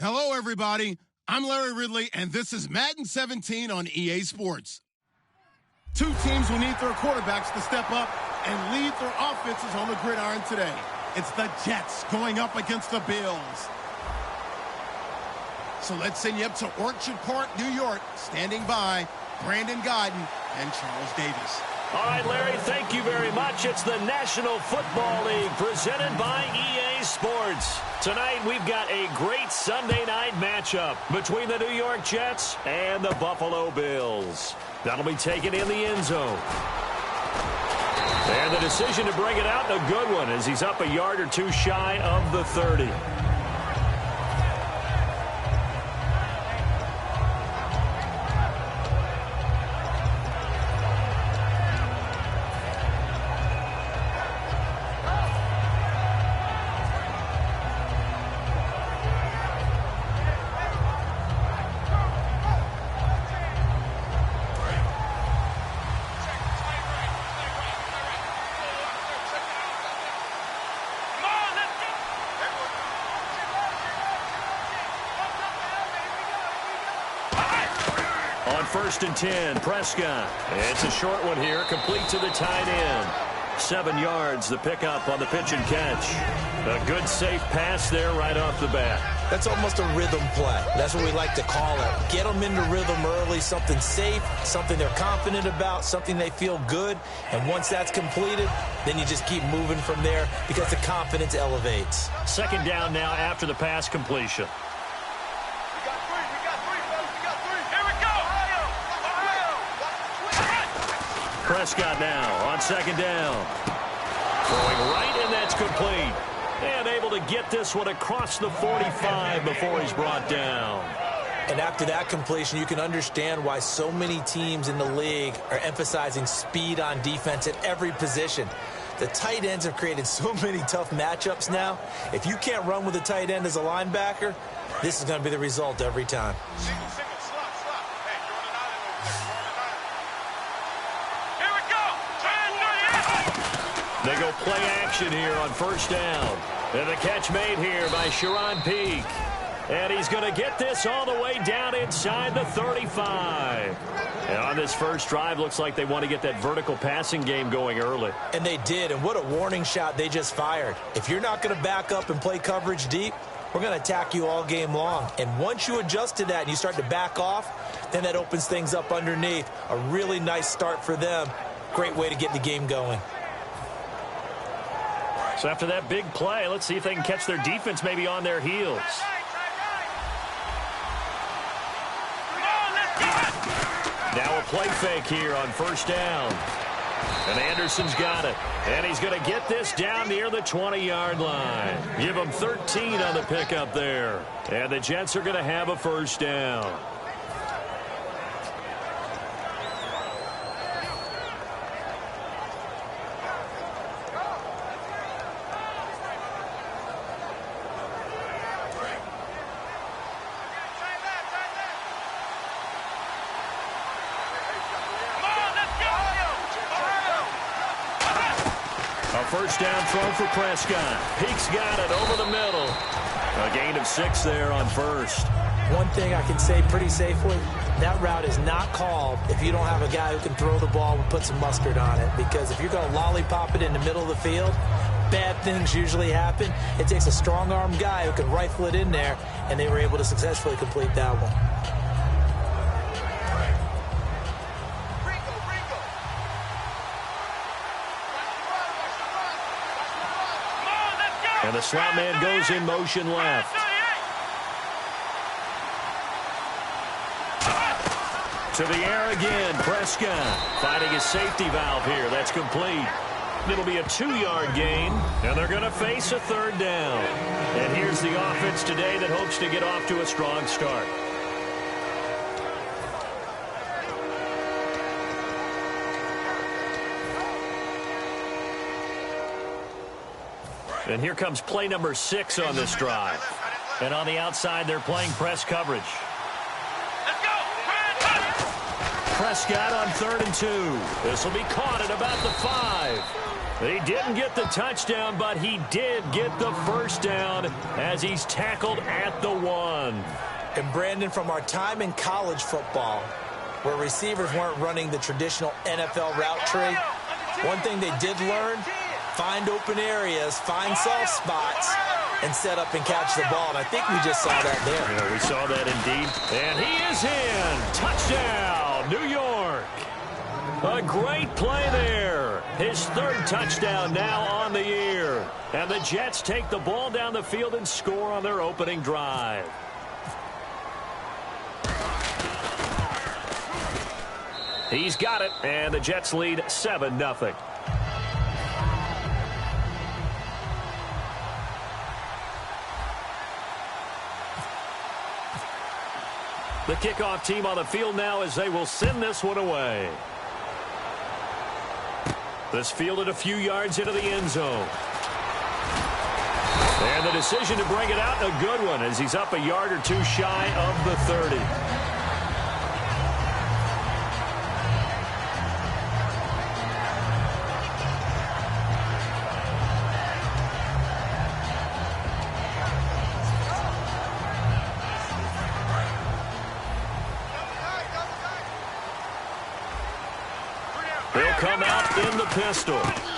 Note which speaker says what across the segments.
Speaker 1: Hello, everybody. I'm Larry Ridley, and this is Madden 17 on EA Sports. Two teams will need their quarterbacks to step up and lead their offenses on the gridiron today. It's the Jets going up against the Bills. So let's send you up to Orchard Park, New York. Standing by, Brandon Godden and Charles Davis.
Speaker 2: All right, Larry, thank you very much. It's the National Football League presented by EA Sports. Tonight, we've got a great Sunday night matchup between the New York Jets and the Buffalo Bills. That'll be taken in the end zone. And the decision to bring it out, a good one, as he's up a yard or two shy of the 30. On 1st and 10, Prescott. It's a short one here, complete to the tight end. 7 yards, the pickup on the pitch and catch. A good, safe pass there right off the bat.
Speaker 3: That's almost a rhythm play. That's what we like to call it. Get them into rhythm early, something safe, something they're confident about, something they feel good. And once that's completed, then you just keep moving from there because the confidence elevates.
Speaker 2: 2nd down now after the pass completion. Prescott now on 2nd down. Throwing right, and that's complete. And able to get this one across the 45 before he's brought down.
Speaker 3: And after that completion, you can understand why so many teams in the league are emphasizing speed on defense at every position. The tight ends have created so many tough matchups now. If you can't run with a tight end as a linebacker, this is going to be the result every time.
Speaker 2: They go play action here on 1st down. And the catch made here by Sharon Peak. And he's going to get this all the way down inside the 35. And on this first drive, looks like they want to get that vertical passing game going early.
Speaker 3: And they did, and what a warning shot they just fired. If you're not going to back up and play coverage deep, we're going to attack you all game long. And once you adjust to that and you start to back off, then that opens things up underneath. A really nice start for them. Great way to get the game going.
Speaker 2: So after that big play, let's see if they can catch their defense maybe on their heels. Now a play fake here on 1st down. And Anderson's got it. And he's going to get this down near the 20-yard line. Give him 13 on the pickup there. And the Jets are going to have a 1st down. A 1st down throw for Prescott. Peak's got it over the middle. A gain of 6 there on 1st.
Speaker 3: One thing I can say pretty safely, that route is not called if you don't have a guy who can throw the ball and put some mustard on it. Because if you're going to lollipop it in the middle of the field, bad things usually happen. It takes a strong-arm guy who can rifle it in there, and they were able to successfully complete that one.
Speaker 2: And the slot man goes in motion left. To the air again, Prescott finding his safety valve here. That's complete. It'll be a 2-yard gain, and they're going to face a 3rd down. And here's the offense today that hopes to get off to a strong start. And here comes play number 6 on this drive. And on the outside, they're playing press coverage. Prescott on 3rd and 2. This will be caught at about the 5. He didn't get the touchdown, but he did get the first down as he's tackled at the 1.
Speaker 3: And Brandon, from our time in college football, where receivers weren't running the traditional NFL route tree, one thing they did learn, find open areas, find soft spots, and set up and catch the ball. And I think we just saw that there.
Speaker 2: Yeah, we saw that indeed. And he is in. Touchdown, New York. A great play there. His 3rd touchdown now on the year. And the Jets take the ball down the field and score on their opening drive. He's got it, and the Jets lead 7-0. The kickoff team on the field now as they will send this one away. This fielded a few yards into the end zone. And the decision to bring it out, a good one, as he's up a yard or two shy of the 30. Come out in the pistol.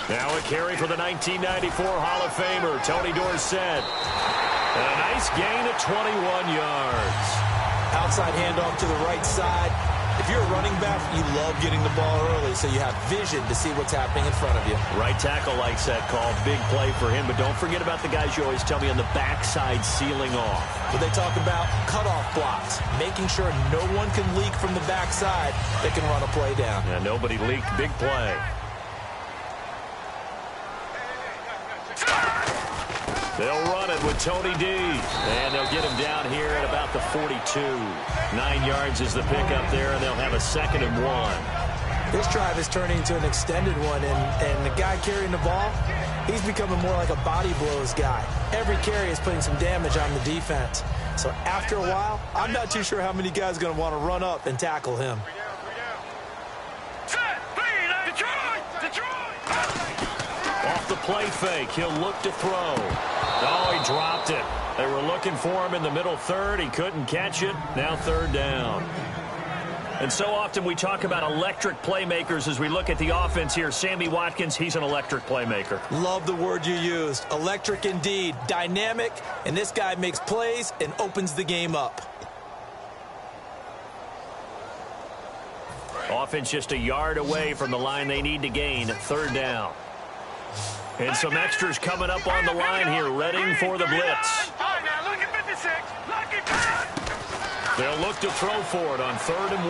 Speaker 2: Now a carry for the 1994 Hall of Famer, Tony Dorsett. And a nice gain of 21 yards.
Speaker 3: Outside handoff to the right side. If you're a running back, you love getting the ball early so you have vision to see what's happening in front of you.
Speaker 2: Right tackle likes that call. Big play for him. But don't forget about the guys you always tell me on the backside sealing off.
Speaker 3: But they talk about cutoff blocks, making sure no one can leak from the backside that can run a play down.
Speaker 2: Yeah, nobody leaked. Big play. They'll run it with Tony D. And they'll get him down here at about the 42. 9 yards is the pickup there, and they'll have a 2nd and 1.
Speaker 3: This drive is turning into an extended one, and the guy carrying the ball, he's becoming more like a body blows guy. Every carry is putting some damage on the defense. So after a while, I'm not too sure how many guys are going to want to run up and tackle him.
Speaker 2: Off the play fake, he'll look to throw. Oh, he dropped it. They were looking for him in the middle 3rd. He couldn't catch it. Now 3rd down. And so often we talk about electric playmakers as we look at the offense here. Sammy Watkins, he's an electric playmaker.
Speaker 3: Love the word you used. Electric indeed. Dynamic. And this guy makes plays and opens the game up.
Speaker 2: Offense just a yard away from the line they need to gain. 3rd down. And some extras coming up on the line here, readying for the blitz. They'll look to throw for it on 3rd and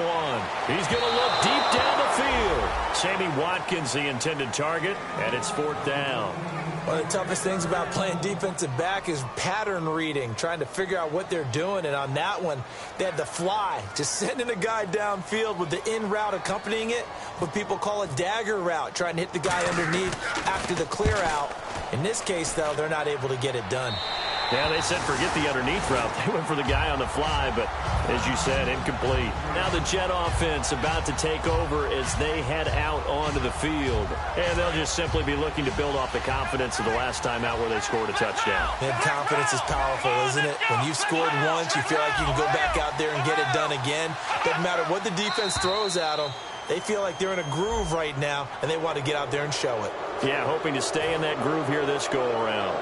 Speaker 2: 1. He's going to look deep down the field. Sammy Watkins, the intended target, and it's 4th down.
Speaker 3: One of the toughest things about playing defensive back is pattern reading, trying to figure out what they're doing. And on that one, they had the fly, just sending a guy downfield with the in route accompanying it, what people call a dagger route, trying to hit the guy underneath after the clear out. In this case, though, they're not able to get it done.
Speaker 2: Yeah, they said forget the underneath route. They went for the guy on the fly, but as you said, incomplete. Now the Jet offense about to take over as they head out onto the field. And they'll just simply be looking to build off the confidence of the last time out where they scored a touchdown.
Speaker 3: And confidence is powerful, isn't it? When you've scored once, you feel like you can go back out there and get it done again. Doesn't matter what the defense throws at them. They feel like they're in a groove right now, and they want to get out there and show it.
Speaker 2: Yeah, hoping to stay in that groove here this go-around.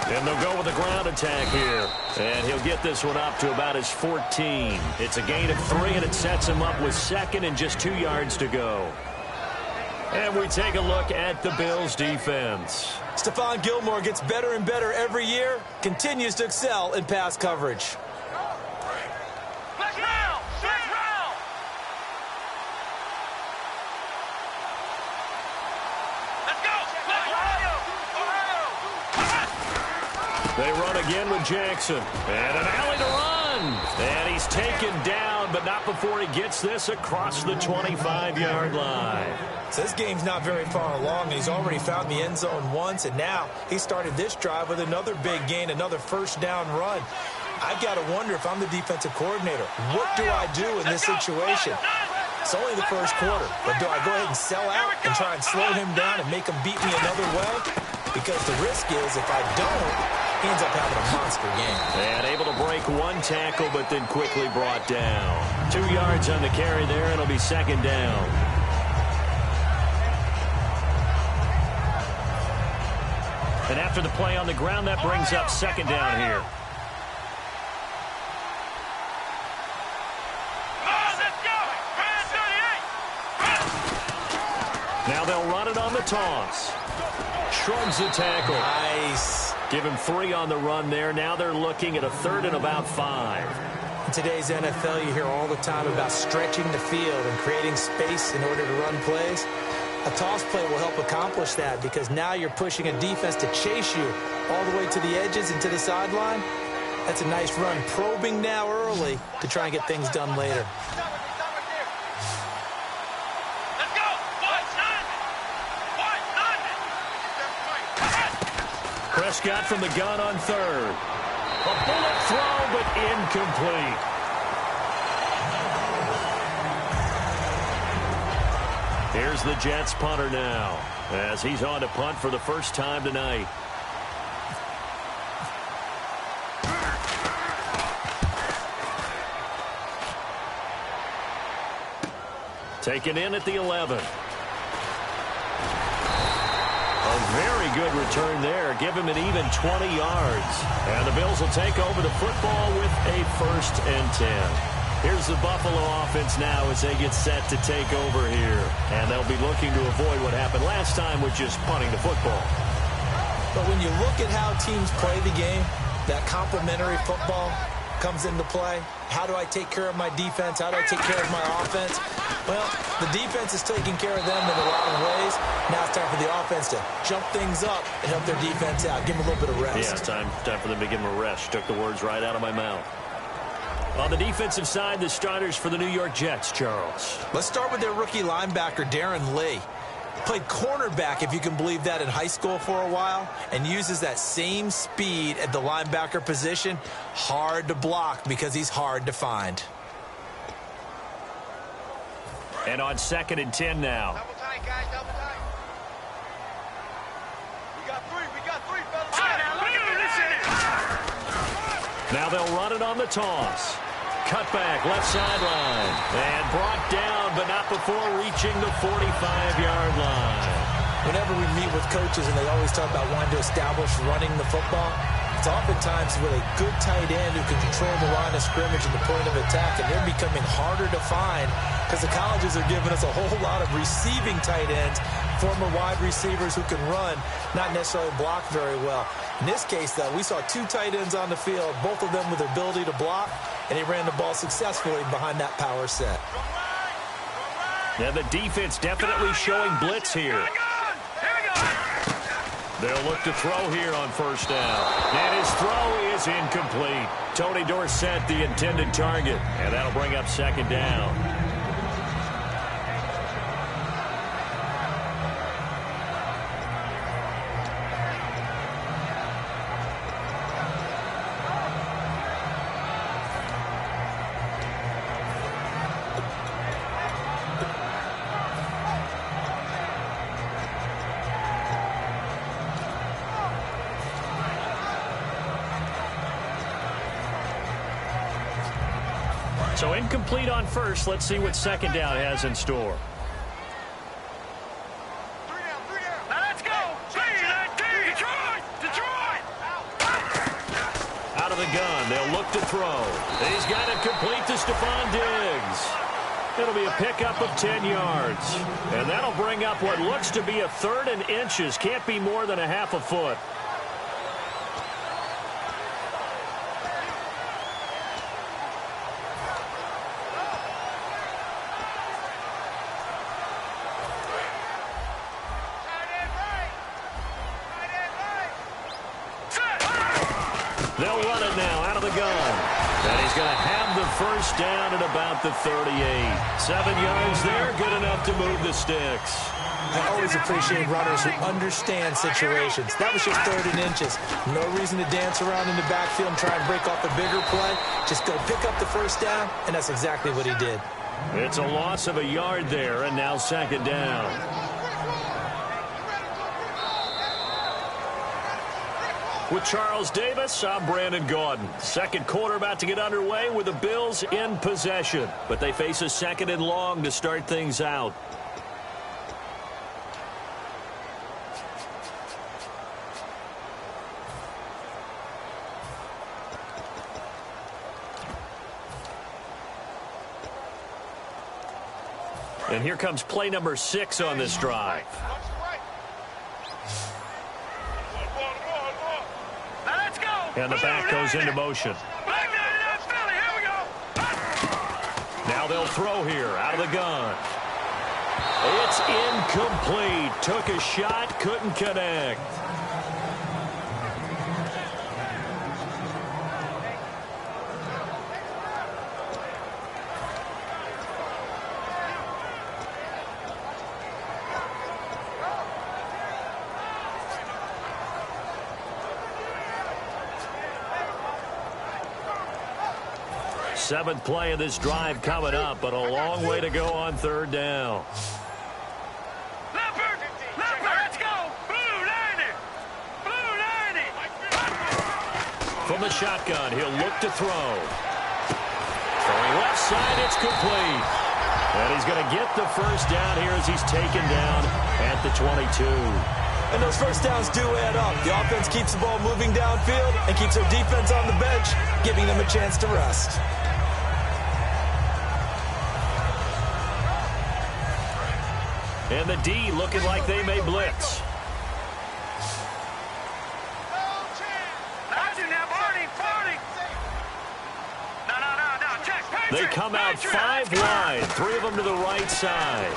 Speaker 2: And they'll go with a ground attack here. And he'll get this one up to about his 14. It's a gain of 3, and it sets him up with 2nd and just 2 yards to go. And we take a look at the Bills' defense.
Speaker 3: Stephon Gilmore gets better and better every year, continues to excel in pass coverage.
Speaker 2: They run again with Jackson. And an alley to run. And he's taken down, but not before he gets this across the 25-yard line.
Speaker 3: So this game's not very far along. He's already found the end zone once, and now he started this drive with another big gain, another first down run. I've got to wonder if I'm the defensive coordinator. What do I do in this situation? It's only the first quarter, but do I go ahead and sell out and try and slow him down and make him beat me another way? Because the risk is if I don't, he ends up having a monster game.
Speaker 2: And able to break one tackle, but then quickly brought down. 2 yards on the carry there, and it'll be second down. And after the play on the ground, that brings up second down here. Now they'll run it on the toss. Shrugs the tackle.
Speaker 3: Nice.
Speaker 2: Give him 3 on the run there. Now they're looking at a third and about 5.
Speaker 3: In today's NFL, you hear all the time about stretching the field and creating space in order to run plays. A toss play will help accomplish that because now you're pushing a defense to chase you all the way to the edges and to the sideline. That's a nice run, probing now early to try and get things done later.
Speaker 2: Prescott from the gun on third. A bullet throw, but incomplete. Here's the Jets punter now, as he's on to punt for the first time tonight. Taken in at the 11. A very good return there. Give him an even 20 yards. And the Bills will take over the football with a 1st and 10. Here's the Buffalo offense now as they get set to take over here. And they'll be looking to avoid what happened last time with just punting the football.
Speaker 3: But when you look at how teams play the game, that complementary football comes into play. How do I take care of my defense? How do I take care of my offense? Well, the defense is taking care of them in a lot of ways. Now it's time for the offense to jump things up and help their defense out. Give them a little bit of rest.
Speaker 2: Yeah, it's time for them to give them a rest. Took the words right out of my mouth. On the defensive side, the starters for the New York Jets, Charles.
Speaker 3: Let's start with their rookie linebacker, Darren Lee. Played cornerback, if you can believe that, in high school for a while, and uses that same speed at the linebacker position. Hard to block because he's hard to find.
Speaker 2: And on 2nd and 10 now.
Speaker 4: Double tight, guys, double tight. We got three, fellas.
Speaker 2: Now they'll run it on the toss. Cutback, left sideline. And brought down, but not before reaching the 45-yard line.
Speaker 3: Whenever we meet with coaches and they always talk about wanting to establish running the football, it's oftentimes with a good tight end who can control the line of scrimmage and the point of attack, and they're becoming harder to find because the colleges are giving us a whole lot of receiving tight ends, former wide receivers who can run, not necessarily block very well. In this case, though, we saw 2 tight ends on the field, both of them with the ability to block, and he ran the ball successfully behind that power set.
Speaker 2: Now the defense definitely showing blitz here. They'll look to throw here on 1st down. And his throw is incomplete. Tony Dorsett, the intended target. And that'll bring up 2nd down. So incomplete on 1st. Let's see what 2nd down has in store.
Speaker 4: 3 down. Now let's go. Detroit.
Speaker 2: Out of the gun. They'll look to throw. He's got it complete to Stephon Diggs. It'll be a pickup of 10 yards. And that'll bring up what looks to be a 3rd and inches. Can't be more than a half a foot. They'll run it now out of the gun. And he's going to have the first down at about the 38. 7 yards there, good enough to move the sticks.
Speaker 3: I always appreciate runners who understand situations. That was just 3rd and inches. No reason to dance around in the backfield and try and break off a bigger play. Just go pick up the first down, and that's exactly what he did.
Speaker 2: It's a loss of a yard there, and now 2nd down. With Charles Davis, I'm Brandon Gaudin. 2nd quarter about to get underway with the Bills in possession. But they face a 2nd and long to start things out. And here comes play number 6 on this drive. And the back goes into motion. Now they'll throw here out of the gun. It's incomplete. Took a shot, couldn't connect. Seventh play of this drive coming up, but a long way to go on 3rd down.
Speaker 4: Let's go! Blue 90! Blue 90!
Speaker 2: From the shotgun, he'll look to throw. Throwing left side, it's complete. And he's going to get the first down here as he's taken down at the 22.
Speaker 3: And those first downs do add up. The offense keeps the ball moving downfield and keeps their defense on the bench, giving them a chance to rest.
Speaker 2: And the D looking like they may blitz. They come out 5 wide, 3 of them to the right side.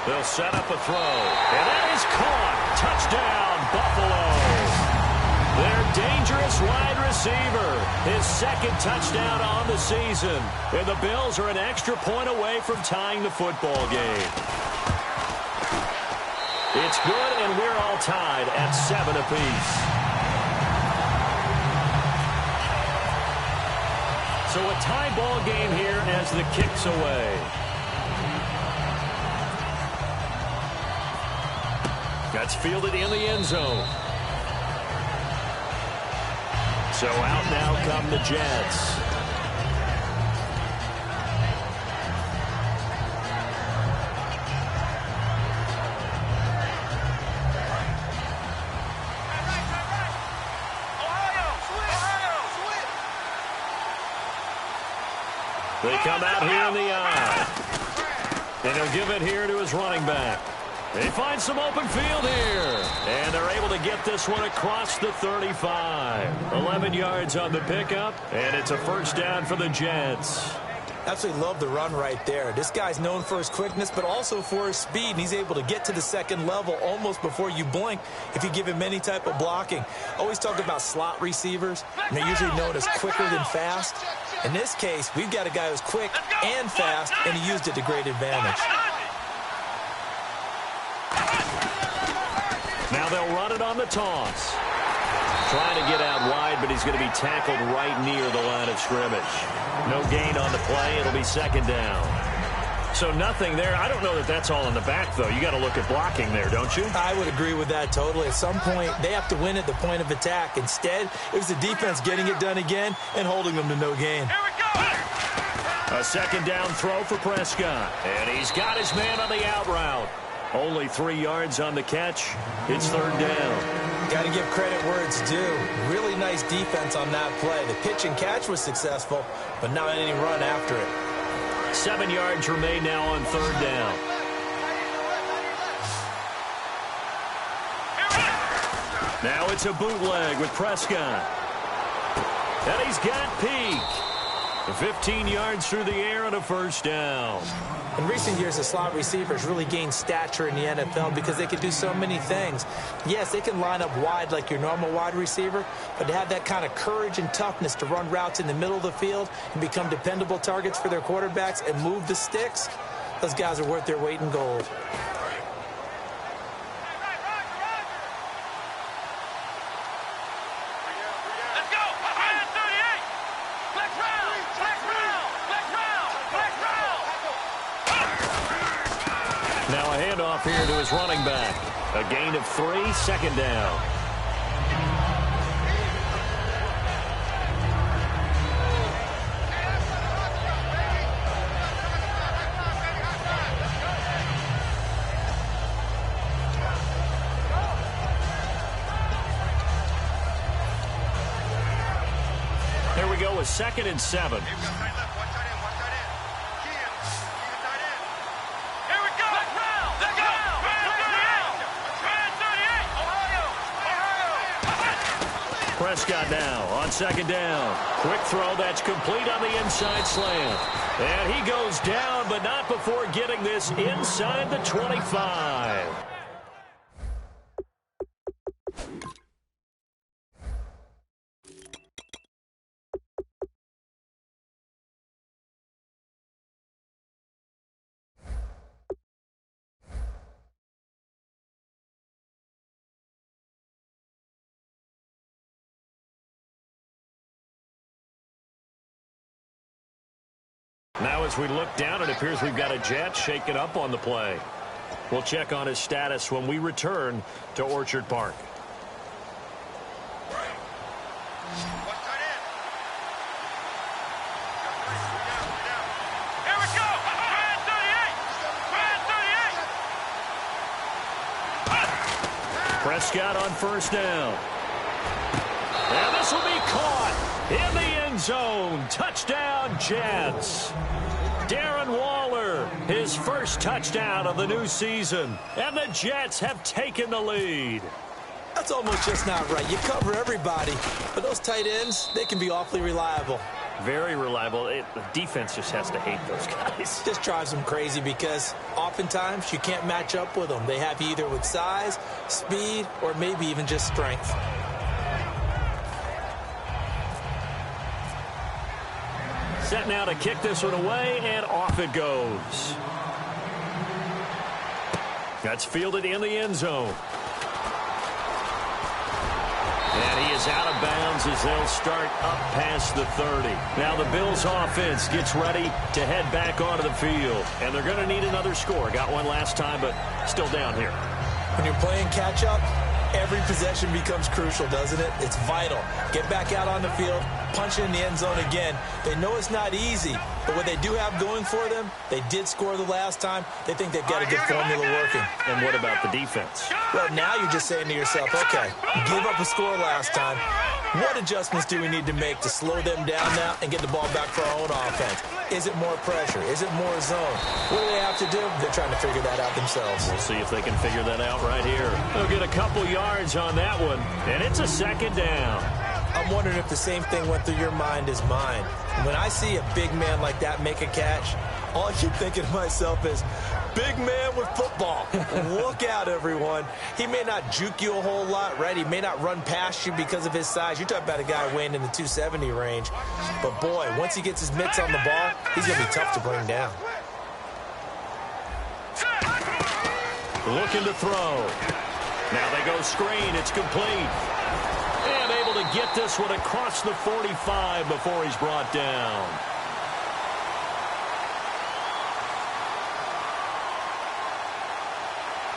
Speaker 2: They'll set up a throw, and that is caught. Touchdown, Buffalo. Their dangerous wide receiver, his 2nd touchdown on the season. And the Bills are an extra point away from tying the football game. It's good, and we're all tied at 7 apiece. So a tie ball game here as the kick's away. That's fielded in the end zone. So out now come the Jets. They come out here in the eye. And he'll give it here to his running back. They find some open field here. And they're able to get this one across the 35. 11 yards on the pickup. And it's a first down for the Jets.
Speaker 3: Absolutely love the run right there. This guy's known for his quickness, but also for his speed. And he's able to get to the 2nd level almost before you blink if you give him any type of blocking. Always talk about slot receivers, and they're usually known as quicker than fast. In this case, we've got a guy who's quick and fast, and he used it to great advantage.
Speaker 2: Now they'll run it on the toss. Trying to get out wide, but he's going to be tackled right near the line of scrimmage. No gain on the play. It'll be 2nd down. So nothing there. I don't know that that's all in the back, though. You got to look at blocking there, don't you?
Speaker 3: I would agree with that totally. At some point, they have to win at the point of attack. Instead, it was the defense getting it done again and holding them to no gain.
Speaker 4: Here we go!
Speaker 2: A 2nd down throw for Prescott. And he's got his man on the out route. Only 3 yards on the catch. It's 3rd down.
Speaker 3: Got to give credit where it's due. Really nice defense on that play. The pitch and catch was successful, but not any run after it.
Speaker 2: 7 yards remain now on 3rd down. Now it's a bootleg with Prescott. And he's got Peak. 15 yards through the air and a first down.
Speaker 3: In recent years, the slot receivers really gained stature in the NFL because they can do so many things. Yes, they can line up wide like your normal wide receiver, but to have that kind of courage and toughness to run routes in the middle of the field and become dependable targets for their quarterbacks and move the sticks, those guys are worth their weight in gold.
Speaker 2: Now a handoff here to his running back. A gain of 3, second down. Here we go with 2nd and 7. Prescott now on 2nd down. Quick throw that's complete on the inside slant. And he goes down, but not before getting this inside the 25. Now as we look down, it appears we've got a Jet shaken up on the play. We'll check on his status when we return to Orchard Park.
Speaker 4: Here we go! Brand 38!
Speaker 2: Prescott on first down. And this will be caught in the end zone. Touchdown, Jets. Darren Waller, his first touchdown of the new season. And the Jets have taken the lead.
Speaker 3: That's almost just not right. You cover everybody, but those tight ends, they can be awfully reliable.
Speaker 2: Very reliable. The defense just has to hate those guys.
Speaker 3: This drives them crazy because oftentimes you can't match up with them. They have you either with size, speed, or maybe even just strength.
Speaker 2: Set now to kick this one away, and off it goes. That's fielded in the end zone. And he is out of bounds as they'll start up past the 30. Now the Bills offense gets ready to head back onto the field. And they're going to need another score. Got one last time, but still down here.
Speaker 3: When you're playing catch-up, every possession becomes crucial, doesn't it? It's vital. Get back out on the field, punch it in the end zone again. They know it's not easy, but what they do have going for them, they did score the last time. They think they've got a good formula working.
Speaker 2: And what about the defense?
Speaker 3: Well, now you're just saying to yourself, okay, give up a score last time. What adjustments do we need to make to slow them down now and get the ball back for our own offense? Is it more pressure? Is it more zone? What do they have to do? They're trying to figure that out themselves.
Speaker 2: We'll see if they can figure that out right here. They'll get a couple yards on that one, and it's a second down.
Speaker 3: I'm wondering if the same thing went through your mind as mine. When I see a big man like that make a catch, all I keep thinking to myself is, big man with football. Look out, everyone. He may not juke you a whole lot, right? He may not run past you because of his size. You're talking about a guy weighing in the 270 range. But, boy, once he gets his mitts on the ball, he's going to be tough to bring down.
Speaker 2: Looking to throw. Now they go screen. It's complete. And able to get this one across the 45 before he's brought down.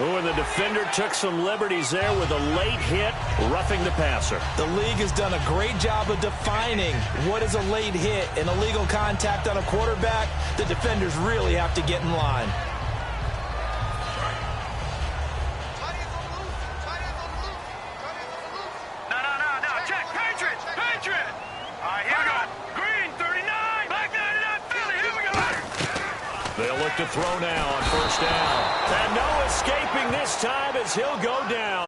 Speaker 2: Oh, and the defender took some liberties there with a late hit, roughing the passer.
Speaker 3: The league has done a great job of defining what is a late hit and illegal contact on a quarterback. The defenders really have to get in line.
Speaker 4: No, check, Patriots! All right, here we go. Green, 39, black 99, Philly, here we go.
Speaker 2: They'll look to throw now on first down. And no escaping this time as he'll go down.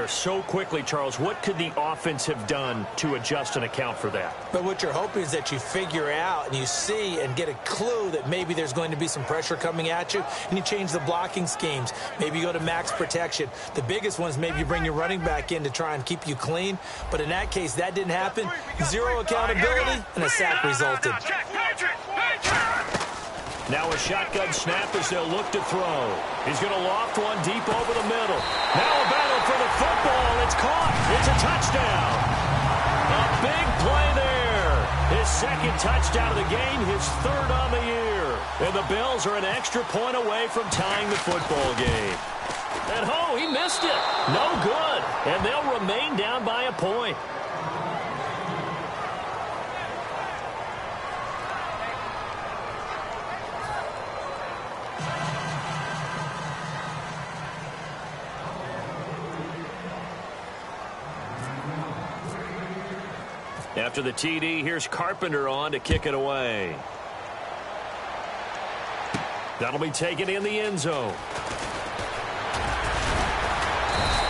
Speaker 2: So quickly, Charles, what could the offense have done to adjust and account for that?
Speaker 3: But what you're hoping is that you figure out and you see and get a clue that maybe there's going to be some pressure coming at you, and you change the blocking schemes. Maybe you go to max protection. The biggest one is maybe you bring your running back in to try and keep you clean. But in that case, that didn't happen. Zero accountability, and a sack resulted.
Speaker 2: Now a shotgun snap as they'll look to throw. He's going to loft one deep over the middle. Now a battle for the football. It's caught. It's a touchdown. A big play there. His second touchdown of the game, his third on the year. And the Bills are an extra point away from tying the football game. And he missed it. No good. And they'll remain down by a point. After the TD, here's Carpenter on to kick it away. That'll be taken in the end zone.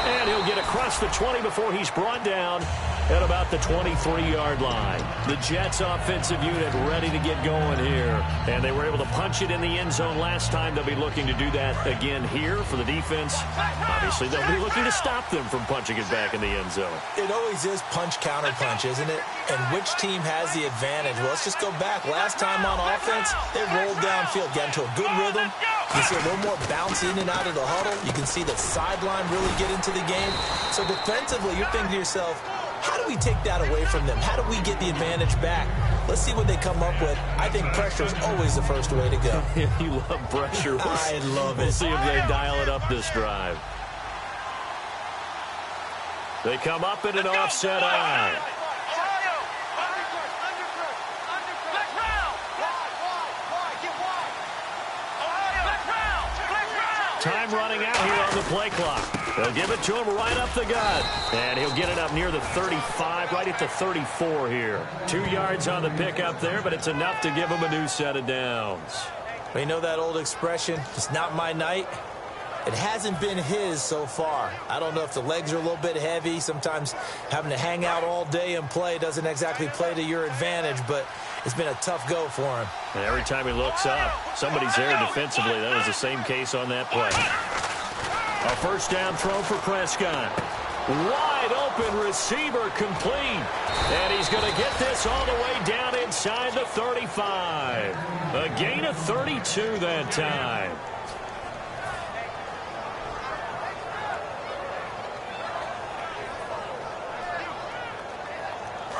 Speaker 2: And he'll get across the 20 before he's brought down at about the 23-yard line. The Jets offensive unit ready to get going here. And they were able to punch it in the end zone last time. They'll be looking to do that again here for the defense. Obviously, they'll be looking to stop them from punching it back in the end zone.
Speaker 3: It always is punch-counter-punch, isn't it? And which team has the advantage? Well, let's just go back. Last time on offense, they rolled downfield, got into a good rhythm. You see a little more bounce in and out of the huddle. You can see the sideline really get into the game. So defensively, you're thinking to yourself, how do we take that away from them? How do we get the advantage back? Let's see what they come up with. I think pressure is always the first way to go.
Speaker 2: You love pressure.
Speaker 3: I love it.
Speaker 2: We'll see if they dial it up this drive. They come up in an offset eye. Time running out here on the play clock. They'll give it to him right up the gut. And he'll get it up near the 35, right at the 34 here. 2 yards on the pickup there, but it's enough to give him a new set of downs.
Speaker 3: Well, you know that old expression, it's not my night? It hasn't been his so far. I don't know if the legs are a little bit heavy. Sometimes having to hang out all day and play doesn't exactly play to your advantage, but it's been a tough go for him.
Speaker 2: And every time he looks up, somebody's there defensively. That was the same case on that play. A first down throw for Prescott. Wide open receiver complete. And he's going to get this all the way down inside the 35. A gain of 32 that time.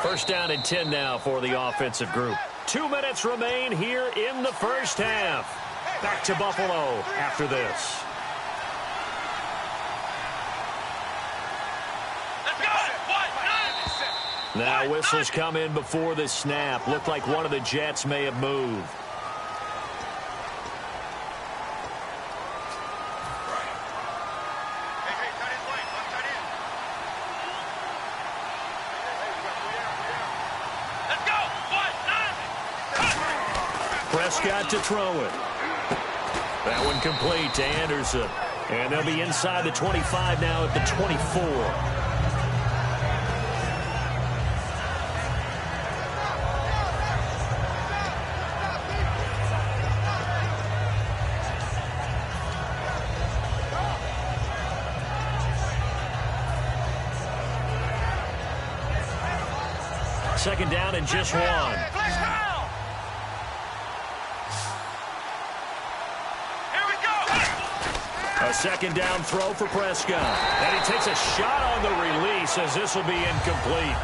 Speaker 2: First down and 10 now for the offensive group. 2 minutes remain here in the first half. Back to Buffalo after this. Now whistles come in before the snap. Looked like one of the Jets may have moved. Prescott to throw it. That one complete to Anderson. And they'll be inside the 25 now at the 24. Second down and just one. A second down throw for Prescott. And he takes a shot on the release as this will be incomplete.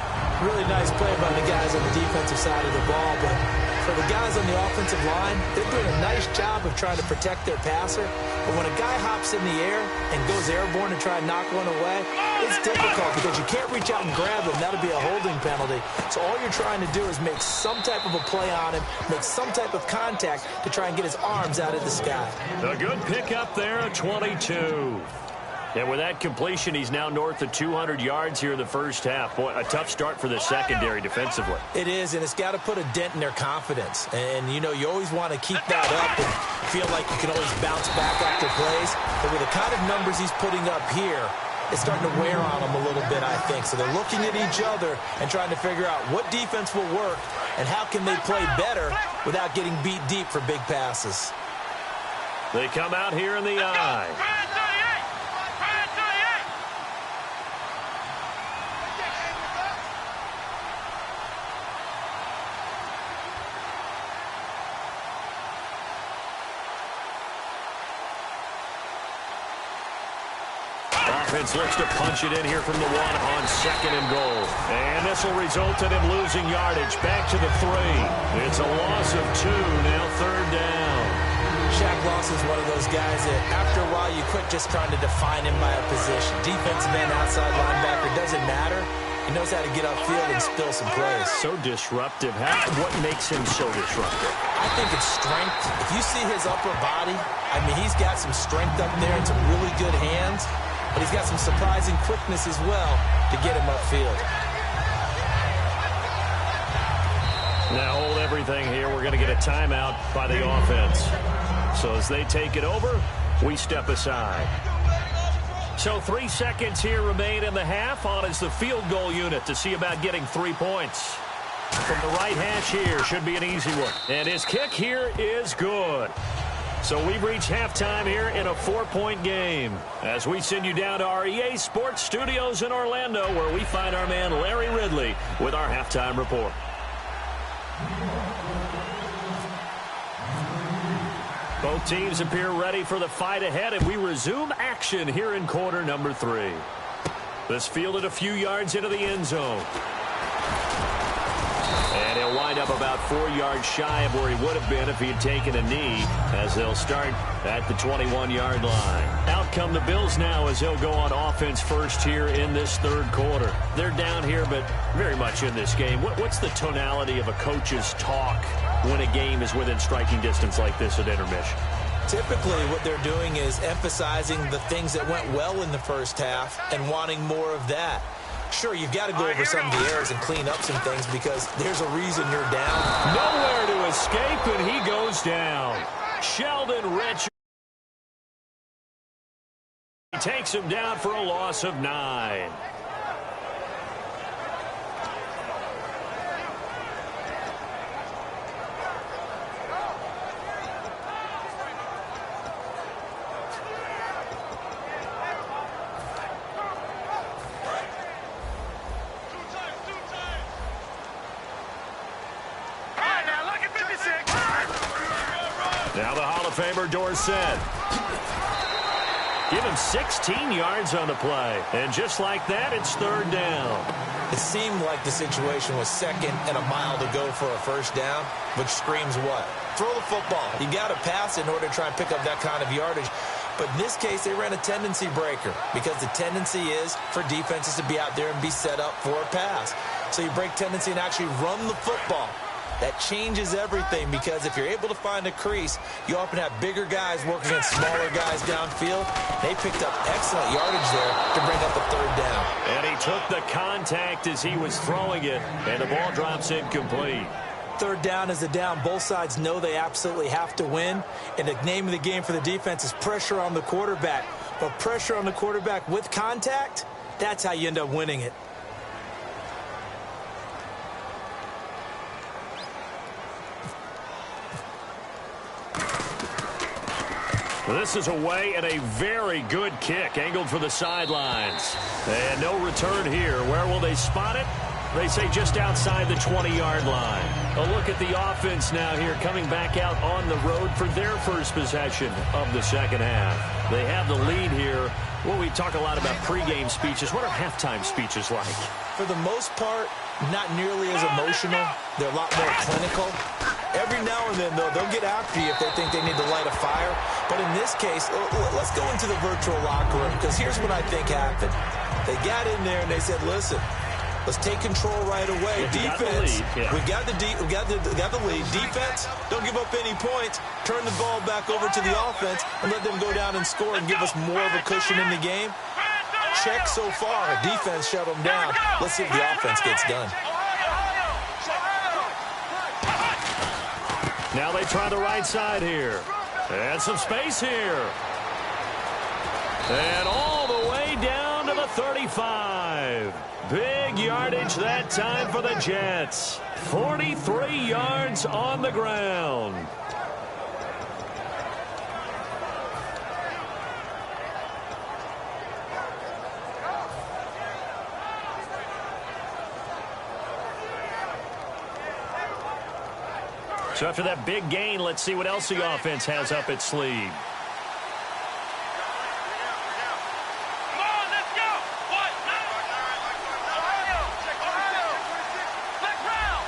Speaker 3: Really nice play by the guys on the defensive side of the ball, but for the guys on the offensive line, they're doing a nice job of trying to protect their passer. But when a guy hops in the air and goes airborne to try and knock one away, it's difficult because you can't reach out and grab him. That'll be a holding penalty. So all you're trying to do is make some type of a play on him, make some type of contact to try and get his arms out of the sky.
Speaker 2: A good pickup there, a 22. And with that completion, he's now north of 200 yards here in the first half. Boy, a tough start for the secondary defensively.
Speaker 3: It is, and it's got to put a dent in their confidence. And, you know, you always want to keep that up and feel like you can always bounce back after plays. But with the kind of numbers he's putting up here, is starting to wear on them a little bit, I think. So they're looking at each other and trying to figure out what defense will work and how can they play better without getting beat deep for big passes.
Speaker 2: They come out here in the eye. Offense looks to punch it in here from the 1 on 2nd and goal. And this will result in him losing yardage. Back to the 3. It's a loss of 2. Now 3rd down.
Speaker 3: Shaq Lawson's one of those guys that after a while you quit just trying to define him by a position. Defensive end, outside linebacker, doesn't matter. He knows how to get upfield and spill some plays.
Speaker 2: So disruptive. What makes him so disruptive?
Speaker 3: I think it's strength. If you see his upper body, I mean, he's got some strength up there and some really good hands. But he's got some surprising quickness as well to get him upfield.
Speaker 2: Now hold everything here. We're going to get a timeout by the offense. So as they take it over, we step aside. So 3 seconds here remain in the half. On is the field goal unit to see about getting 3 points. From the right hash here, should be an easy one. And his kick here is good. So we've reached halftime here in a 4-point game as we send you down to our EA Sports Studios in Orlando where we find our man Larry Ridley with our halftime report. Both teams appear ready for the fight ahead, and we resume action here in quarter number 3. This fielded a few yards into the end zone. And he'll wind up about 4 yards shy of where he would have been if he had taken a knee, as they'll start at the 21-yard line. Out come the Bills now as they'll go on offense first here in this 3rd quarter. They're down here, but very much in this game. What's the tonality of a coach's talk when a game is within striking distance like this at intermission?
Speaker 3: Typically, what they're doing is emphasizing the things that went well in the first half and wanting more of that. Sure, you've got to go over some of the errors and clean up some things because there's a reason you're down.
Speaker 2: Nowhere to escape, and he goes down. Sheldon Rich takes him down for a loss of 9. Now the Hall of Famer Dorsett. Give him 16 yards on the play. And just like that, it's 3rd down.
Speaker 3: It seemed like the situation was 2nd and a mile to go for a 1st down, which screams what? Throw the football. You got to pass in order to try and pick up that kind of yardage. But in this case, they ran a tendency breaker because the tendency is for defenses to be out there and be set up for a pass. So you break tendency and actually run the football. That changes everything because if you're able to find a crease, you often have bigger guys working against smaller guys downfield. They picked up excellent yardage there to bring up a 3rd down.
Speaker 2: And he took the contact as he was throwing it, and the ball drops incomplete.
Speaker 3: 3rd down is a down. Both sides know they absolutely have to win. And the name of the game for the defense is pressure on the quarterback. But pressure on the quarterback with contact, that's how you end up winning it.
Speaker 2: This is away and a very good kick angled for the sidelines. And no return here. Where will they spot it? They say just outside the 20-yard line. A look at the offense now here coming back out on the road for their first possession of the 2nd half. They have the lead here. Well, we talk a lot about pregame speeches. What are halftime speeches like?
Speaker 3: For the most part, not nearly as emotional. They're a lot more clinical. Every now and then, though, they'll get after you if they think they need to light a fire. But in this case, let's go into the virtual locker room because here's what I think happened. They got in there and they said, listen, let's take control right away. Defense, we got the lead. Defense, don't give up any points. Turn the ball back over to the offense and let them go down and score and give us more of a cushion in the game. Check so far. Defense shut them down. Let's see if the offense gets done.
Speaker 2: Now they try the right side here. And some space here. And all the way down to the 35. Big yardage that time for the Jets. 43 yards on the ground. So after that big gain, let's see what else the offense has up its sleeve.
Speaker 4: Come on, let's go. What? Ohio. Flex round.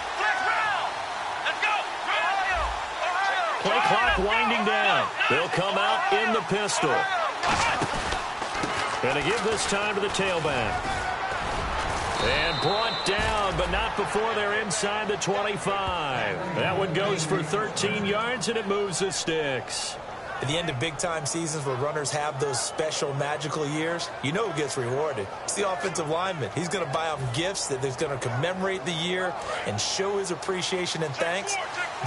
Speaker 4: Let's go. Ohio.
Speaker 2: Play clock winding down. They'll come out in the pistol. And to give this time to the tailback. And brought down, but not before they're inside the 25. That one goes for 13 yards, and it moves the sticks.
Speaker 3: At the end of big-time seasons where runners have those special magical years, you know who gets rewarded. It's the offensive lineman. He's going to buy them gifts that is going to commemorate the year and show his appreciation and thanks.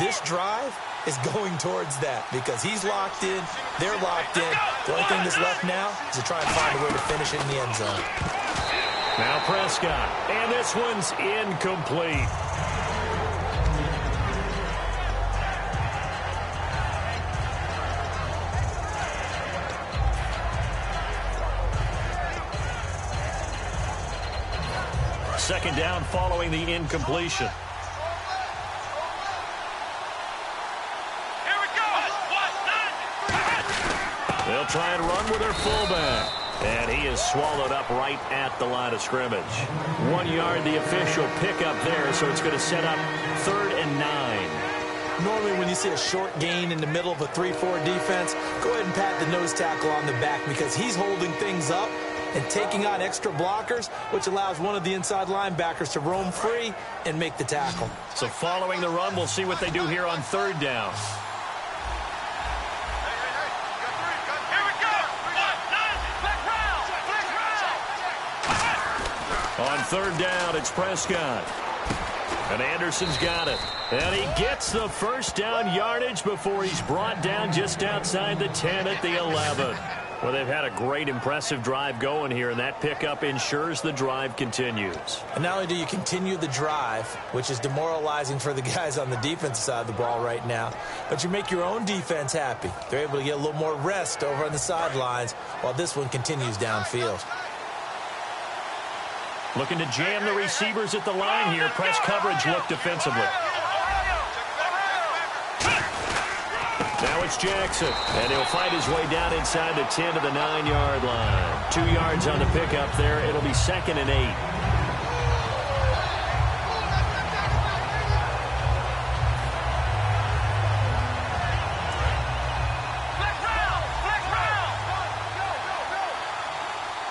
Speaker 3: This drive is going towards that because he's locked in, they're locked in. The only thing that's left now is to try and find a way to finish it in the end zone.
Speaker 2: Now Prescott, and this one's incomplete. Second down following the incompletion.
Speaker 4: Here we go.
Speaker 2: They'll try and run with their fullback. And he is swallowed up right at the line of scrimmage. 1 yard, the official pickup there, so it's going to set up 3rd and 9.
Speaker 3: Normally when you see a short gain in the middle of a 3-4 defense, go ahead and pat the nose tackle on the back because he's holding things up and taking on extra blockers, which allows one of the inside linebackers to roam free and make the tackle.
Speaker 2: So following the run, we'll see what they do here on 3rd down. On 3rd down, it's Prescott. And Anderson's got it. And he gets the first down yardage before he's brought down just outside the 10 at the 11. Well, they've had a great, impressive drive going here, and that pickup ensures the drive continues.
Speaker 3: And not only do you continue the drive, which is demoralizing for the guys on the defensive side of the ball right now, but you make your own defense happy. They're able to get a little more rest over on the sidelines while this one continues downfield.
Speaker 2: Looking to jam the receivers at the line here. Press coverage look defensively. Now it's Jackson, and he'll fight his way down inside the 10 to the 9-yard line. 2 yards on the pickup there. It'll be 2nd and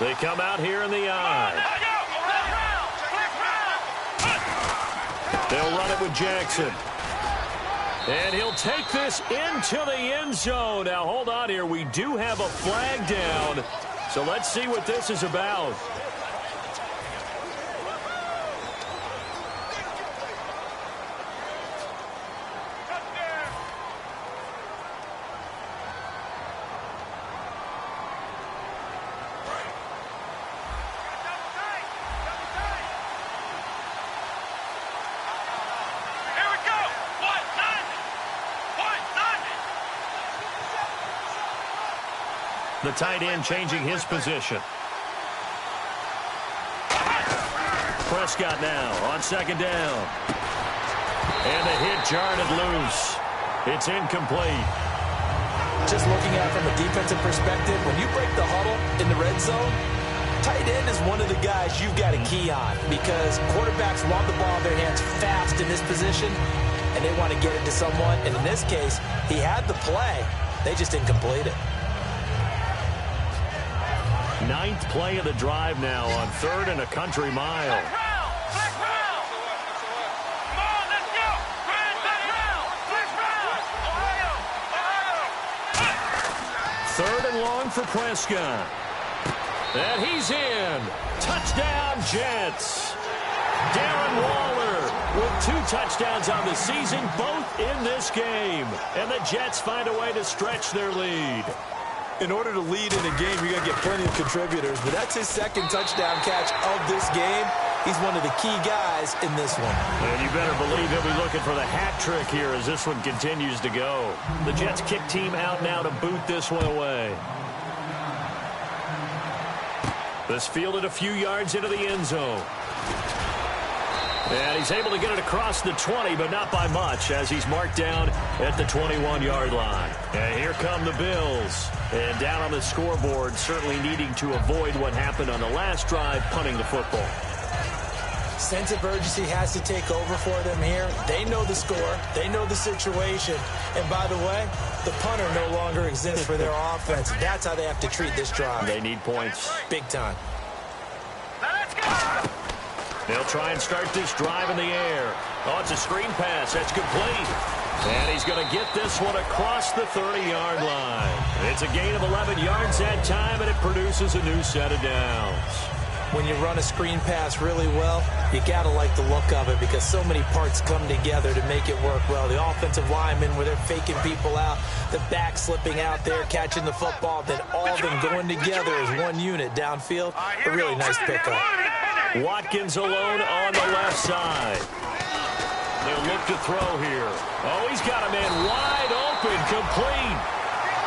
Speaker 2: 8. They come out here in the eye. They'll run it with Jackson. And he'll take this into the end zone. Now, hold on here. We do have a flag down. So let's see what this is about. The tight end changing his position. Prescott now on 2nd down. And the hit jarred it loose. It's incomplete.
Speaker 3: Just looking at it from a defensive perspective, when you break the huddle in the red zone, tight end is one of the guys you've got to key on because quarterbacks want the ball in their hands fast in this position, and they want to get it to someone. And in this case, he had the play. They just didn't complete it.
Speaker 2: 9th play of the drive now on 3rd and a country mile. Third and long for Prescott. And he's in. Touchdown, Jets. Darren Waller with 2 touchdowns on the season, both in this game. And the Jets find a way to stretch their lead.
Speaker 3: In order to lead in a game, you're going to get plenty of contributors, but that's his second touchdown catch of this game. He's one of the key guys in this one.
Speaker 2: And you better believe he'll be looking for the hat trick here as this one continues to go. The Jets kick team out now to boot this one away. This fielded a few yards into the end zone. And he's able to get it across the 20, but not by much, as he's marked down at the 21-yard line. And here come the Bills. And down on the scoreboard, certainly needing to avoid what happened on the last drive, punting the football.
Speaker 3: Sense of urgency has to take over for them here. They know the score. They know the situation. And by the way, the punter no longer exists for their offense. That's how they have to treat this drive.
Speaker 2: They need points.
Speaker 3: Big time.
Speaker 4: Let's go!
Speaker 2: They'll try and start this drive in the air. Oh, it's a screen pass. That's complete. And he's going to get this one across the 30-yard line. It's a gain of 11 yards that time, and it produces a new set of downs.
Speaker 3: When you run a screen pass really well, you got to like the look of it because so many parts come together to make it work well. The offensive linemen, where they're faking people out, the back slipping out there, catching the football, then all of them going together as one unit downfield. A really nice pickup.
Speaker 2: Watkins alone on the left side. They'll look to throw here. Oh, he's got a man wide open, complete.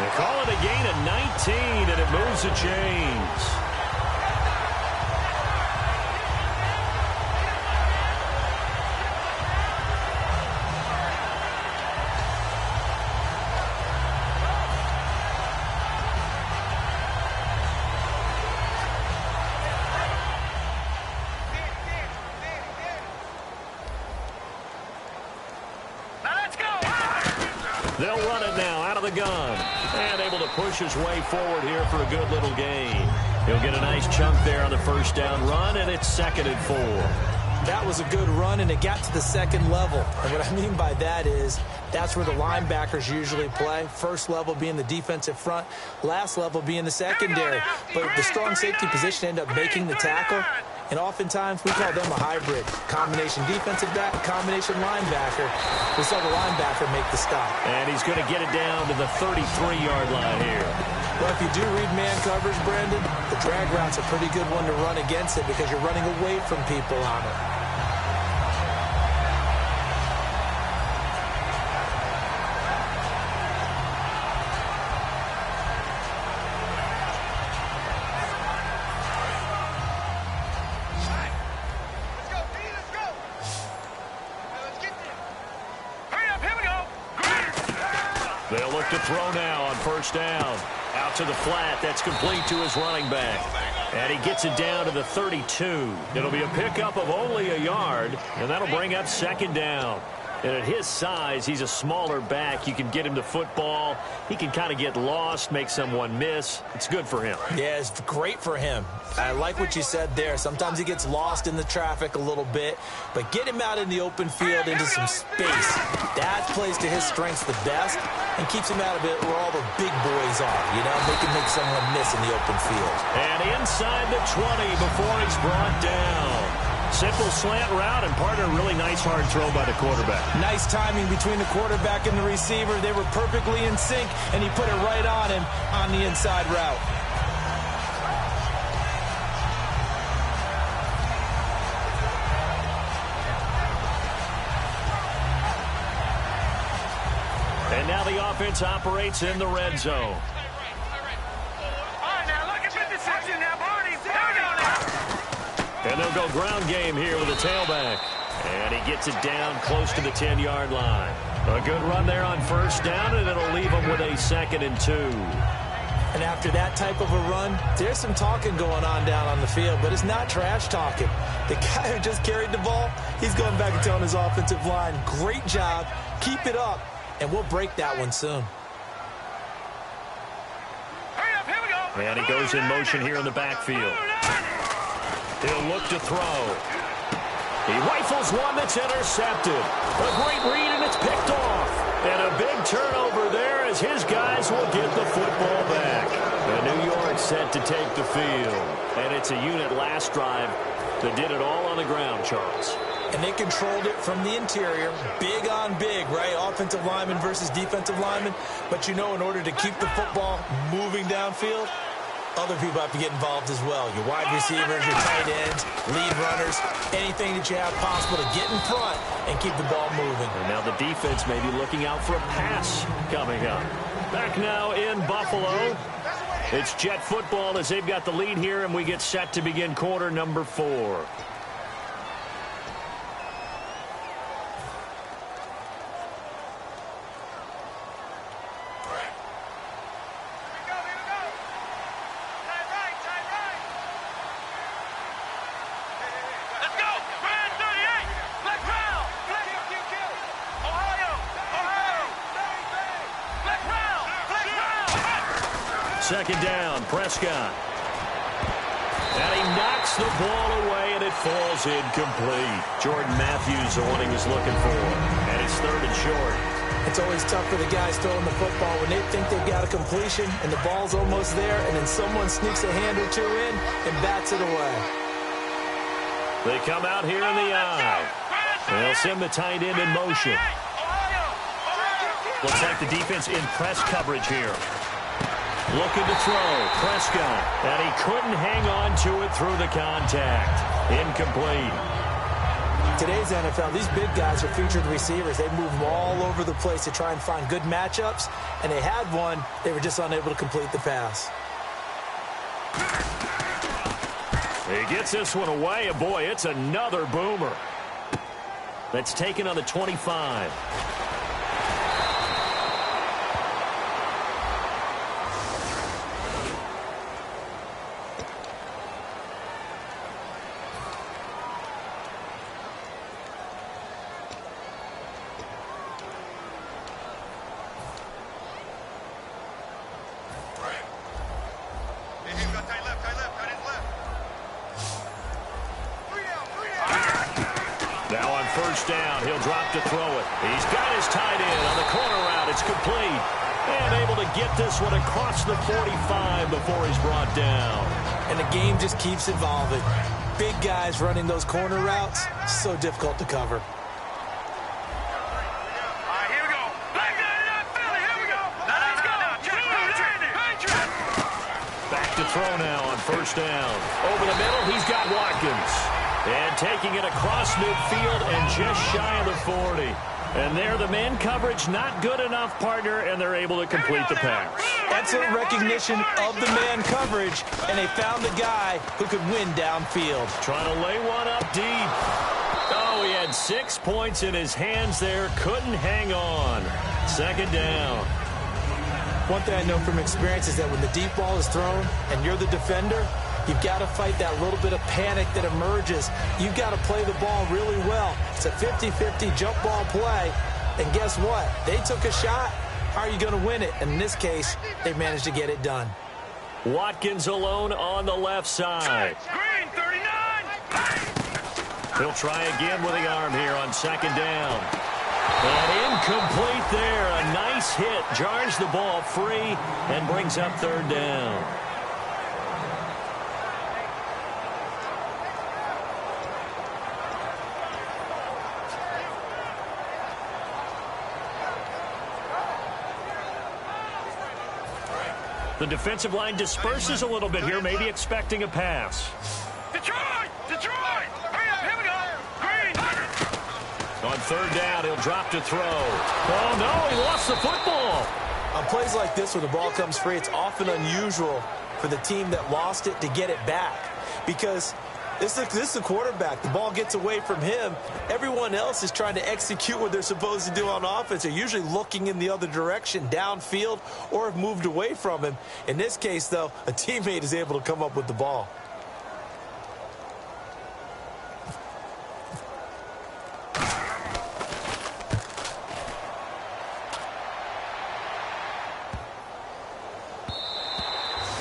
Speaker 2: They call it a gain of 19, and it moves the chains. They'll run it now out of the gun. And able to push his way forward here for a good little gain. He'll get a nice chunk there on the first down run, and it's 2nd and 4.
Speaker 3: That was a good run, and it got to the second level. And what I mean by that is that's where the linebackers usually play. First level being the defensive front, last level being the secondary. But the strong safety position ended up making the tackle. And oftentimes, we call them a hybrid. Combination defensive back, combination linebacker. We saw the linebacker make the stop.
Speaker 2: And he's going to get it down to the 33-yard line here.
Speaker 3: Well, if you do read man coverage, Brandon, the drag route's a pretty good one to run against it because you're running away from people on it.
Speaker 2: They'll look to throw now on first down. Out to the flat. That's complete to his running back. And he gets it down to the 32. It'll be a pickup of only a yard, and that'll bring up 2nd down. And at his size, he's a smaller back. You can get him the football. He can kind of get lost, make someone miss. It's good for him.
Speaker 3: Yeah, it's great for him. I like what you said there. Sometimes he gets lost in the traffic a little bit, but get him out in the open field into some space. That plays to his strengths the best and keeps him out of it where all the big boys are. You know, they can make someone miss in the open field.
Speaker 2: And inside the 20 before he's brought down. Simple slant route, and part of a really nice hard throw by the quarterback.
Speaker 3: Nice timing between the quarterback and the receiver. They were perfectly in sync, and he put it right on him on the inside route.
Speaker 2: And now the offense operates in the red zone.
Speaker 4: All right, now look at the deception now, Barney. There we go now.
Speaker 2: And they'll go ground game here with a tailback. And he gets it down close to the 10-yard line. A good run there on first down, and it'll leave him with a 2nd and 2.
Speaker 3: And after that type of a run, there's some talking going on down on the field, but it's not trash talking. The guy who just carried the ball, he's going back and telling his offensive line, great job, keep it up, and we'll break that one soon.
Speaker 4: Hurry up, here we go.
Speaker 2: And he goes in motion here in the backfield. He'll look to throw. He rifles one that's intercepted. A great read, and it's picked off. And a big turnover there as his guys will get the football back. And New York set to take the field. And it's a unit last drive that did it all on the ground, Charles.
Speaker 3: and they controlled it from the interior, big on big, right? Offensive lineman versus defensive lineman. But, you know, in order to keep the football moving downfield, other people have to get involved as well. Your wide receivers, your tight ends, lead runners, anything that you have possible to get in front and keep the ball moving.
Speaker 2: And now the defense may be looking out for a pass coming up. Back now in Buffalo. It's Jet football as they've got the lead here, and we get set to begin quarter number 4. Second down, Prescott. And he knocks the ball away, and it falls incomplete. Jordan Matthews, the one he was looking for. And it's 3rd and short.
Speaker 3: It's always tough for the guys throwing the football when they think they've got a completion and the ball's almost there, and then someone sneaks a hand or two in and bats it away.
Speaker 2: They come out here in the eye. They'll send the tight end in motion. Looks like the defense in press coverage here. Looking to throw, Prescott, and he couldn't hang on to it through the contact. Incomplete.
Speaker 3: Today's NFL, these big guys are featured receivers. They move all over the place to try and find good matchups, and they had one. They were just unable to complete the pass.
Speaker 2: He gets this one away, and boy, it's another boomer. That's taken on the 25. First down, he'll drop to throw it. He's got his tight end on the corner route. It's complete. And able to get this one across the 45 before he's brought down.
Speaker 3: And the game just keeps evolving. Big guys running those corner routes, so difficult to cover.
Speaker 4: All right, here we go. Back Philly, here we go. Now let's go.
Speaker 2: Back to throw now on first down. Over the middle, he's got Watkins. And taking it across midfield and just shy of the 40. And there, the man coverage not good enough, partner, and they're able to complete the pass.
Speaker 3: Excellent recognition of the man coverage, and they found the guy who could win downfield.
Speaker 2: Trying to lay one up deep. Oh, he had 6 points in his hands there. Couldn't hang on. Second down.
Speaker 3: One thing I know from experience is that when the deep ball is thrown and you're the defender, you've got to fight that little bit of panic that emerges. You've got to play the ball really well. It's a 50-50 jump ball play. And guess what? They took a shot. How are you going to win it? And in this case, they managed to get it done.
Speaker 2: Watkins alone on the left side.
Speaker 4: Green, 39.
Speaker 2: He'll try again with the arm here on second down. And incomplete there. A nice hit. Jars the ball free and brings up third down. The defensive line disperses a little bit here, maybe expecting a pass.
Speaker 4: Detroit! Hurry up, here we go. Green.
Speaker 2: On third down, he'll drop to throw. Oh, no, he lost the football.
Speaker 3: On plays like this where the ball comes free, it's often unusual for the team that lost it to get it back. Because this is the quarterback. The ball gets away from him. Everyone else is trying to execute what they're supposed to do on offense. They're usually looking in the other direction, downfield, or have moved away from him. In this case, though, a teammate is able to come up with the ball.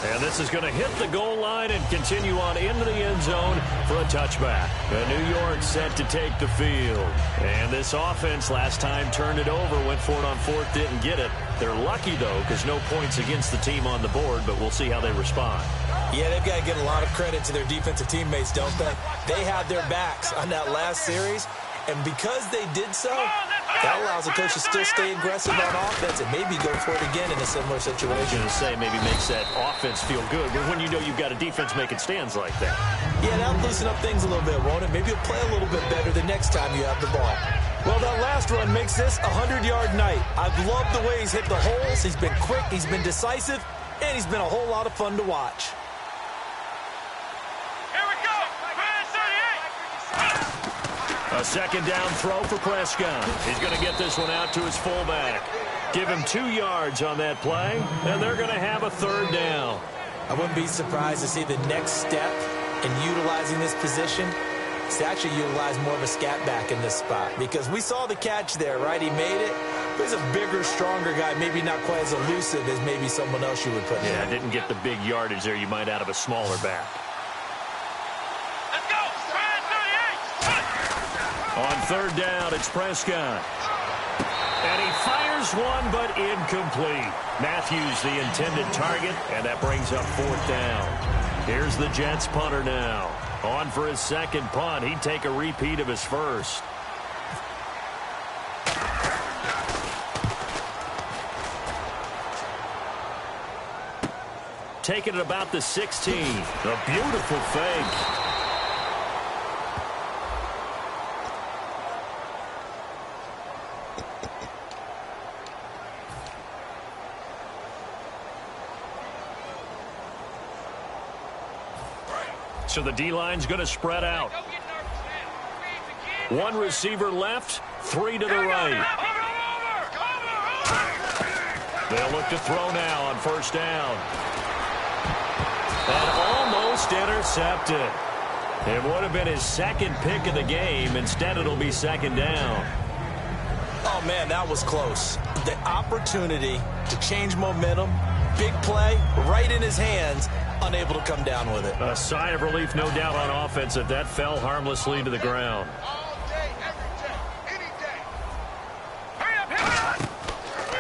Speaker 2: And this is going to hit the goal line and continue on into the end zone for a touchback. And New York set to take the field. And this offense last time turned it over, went for it on fourth, didn't get it. They're lucky, though, because no points against the team on the board, but we'll see how they respond.
Speaker 3: Yeah, they've got to give a lot of credit to their defensive teammates, don't they? They had their backs on that last series, and because they did so, that allows the coach to still stay aggressive on offense and maybe go for it again in a similar situation.
Speaker 2: I was going to say maybe makes that offense feel good, but when you know you've got a defense making stands like that.
Speaker 3: Yeah, that'll loosen up things a little bit, won't it? Maybe you'll play a little bit better the next time you have the ball. Well, that last run makes this a 100-yard night. I've loved the way he's hit the holes. He's been quick, he's been decisive, and he's been a whole lot of fun to watch.
Speaker 2: A second down throw for Prescott. He's going to get this one out to his fullback. Give him 2 yards on that play, and they're going to have a third down.
Speaker 3: I wouldn't be surprised to see the next step in utilizing this position is to actually utilize more of a scat back in this spot, because we saw the catch there, right? He made it. But he's a bigger, stronger guy, maybe not quite as elusive as maybe someone else you would put in.
Speaker 2: Yeah, didn't get the big yardage there you might out of a smaller back. On third down, it's Prescott. And he fires one, but incomplete. Matthews, the intended target, and that brings up fourth down. Here's the Jets punter now. On for his second punt. He'd take a repeat of his first. Taking it about the 16. A beautiful fake. So the D-line's going to spread out. One receiver left, 3 to the right. They'll look to throw now on first down. And almost intercepted. It would have been his second pick of the game. Instead, it'll be second down.
Speaker 3: Oh, man, that was close. The opportunity to change momentum, big play, right in his hands, unable to come down with it.
Speaker 2: A sigh of relief, no doubt, on offense that fell harmlessly to the ground.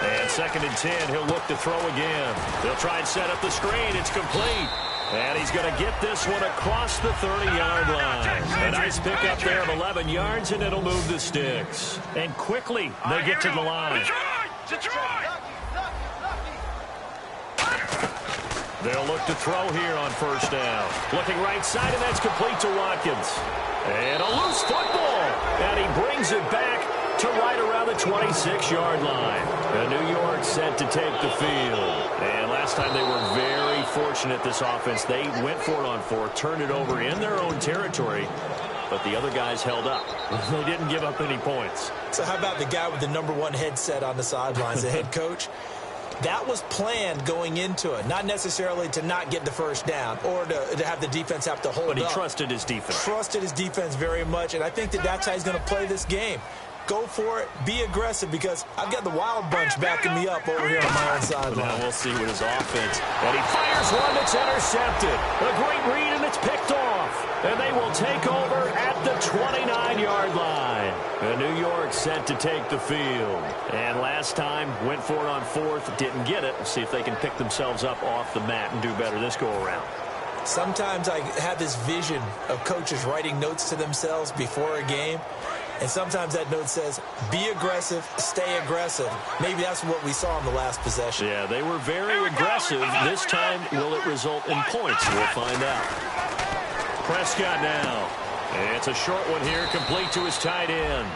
Speaker 2: And second and 10, he'll look to throw again. They'll try and set up the screen. It's complete. And he's going to get this one across the 30-yard line. A nice pickup there of 11 yards, and it'll move the sticks. And quickly, they get to the line. They'll look to throw here on first down. Looking right side, and that's complete to Watkins. And a loose football. And he brings it back to right around the 26-yard line. And New York set to take the field. And last time they were very fortunate, this offense. They went for it on 4, turned it over in their own territory, but the other guys held up. They didn't give up any points.
Speaker 3: So how about the guy with the #1 headset on the sidelines, the head coach? That was planned going into it, not necessarily to not get the first down or to have the defense have to hold up.
Speaker 2: But he trusted his defense.
Speaker 3: Trusted his defense very much, and I think that's how he's going to play this game. Go for it, be aggressive, because I've got the Wild Bunch backing me up over here on my own sideline.
Speaker 2: Now we'll see with his offense. And he fires one that's intercepted. A great read, and it's picked off. And they will take over at the 29-yard line. And New York set to take the field. And last time, went for it on 4th, didn't get it. See if they can pick themselves up off the mat and do better this go-around.
Speaker 3: Sometimes I have this vision of coaches writing notes to themselves before a game. And sometimes that note says, be aggressive, stay aggressive. Maybe that's what we saw in the last possession.
Speaker 2: Yeah, they were very aggressive. This time, will it result in points? We'll find out. Prescott now. It's a short one here, complete to his tight end.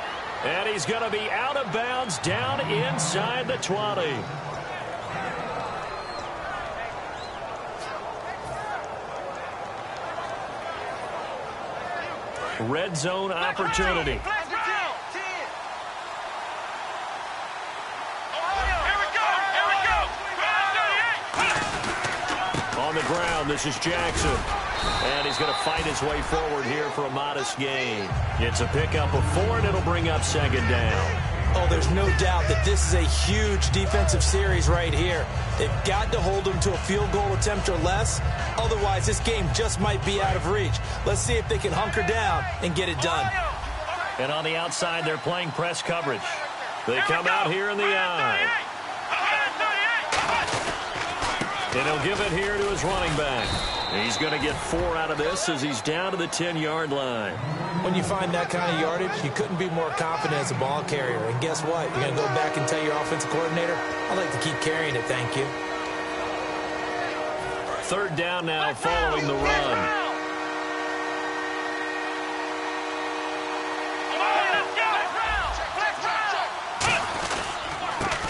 Speaker 2: And he's going to be out of bounds down inside the 20. Red zone opportunity. On the ground, this is Jackson. And he's going to fight his way forward here for a modest gain. It's a pickup of 4, and it'll bring up second down.
Speaker 3: Oh, there's no doubt that this is a huge defensive series right here. They've got to hold them to a field goal attempt or less. Otherwise, this game just might be out of reach. Let's see if they can hunker down and get it done.
Speaker 2: And on the outside, they're playing press coverage. They come out here in the eye. And he'll give it here to his running back. He's going to get 4 out of this as he's down to the 10-yard line.
Speaker 3: When you find that kind of yardage, you couldn't be more confident as a ball carrier. And guess what? You're going to go back and tell your offensive coordinator, I'd like to keep carrying it, thank you.
Speaker 2: 3rd down now following the run.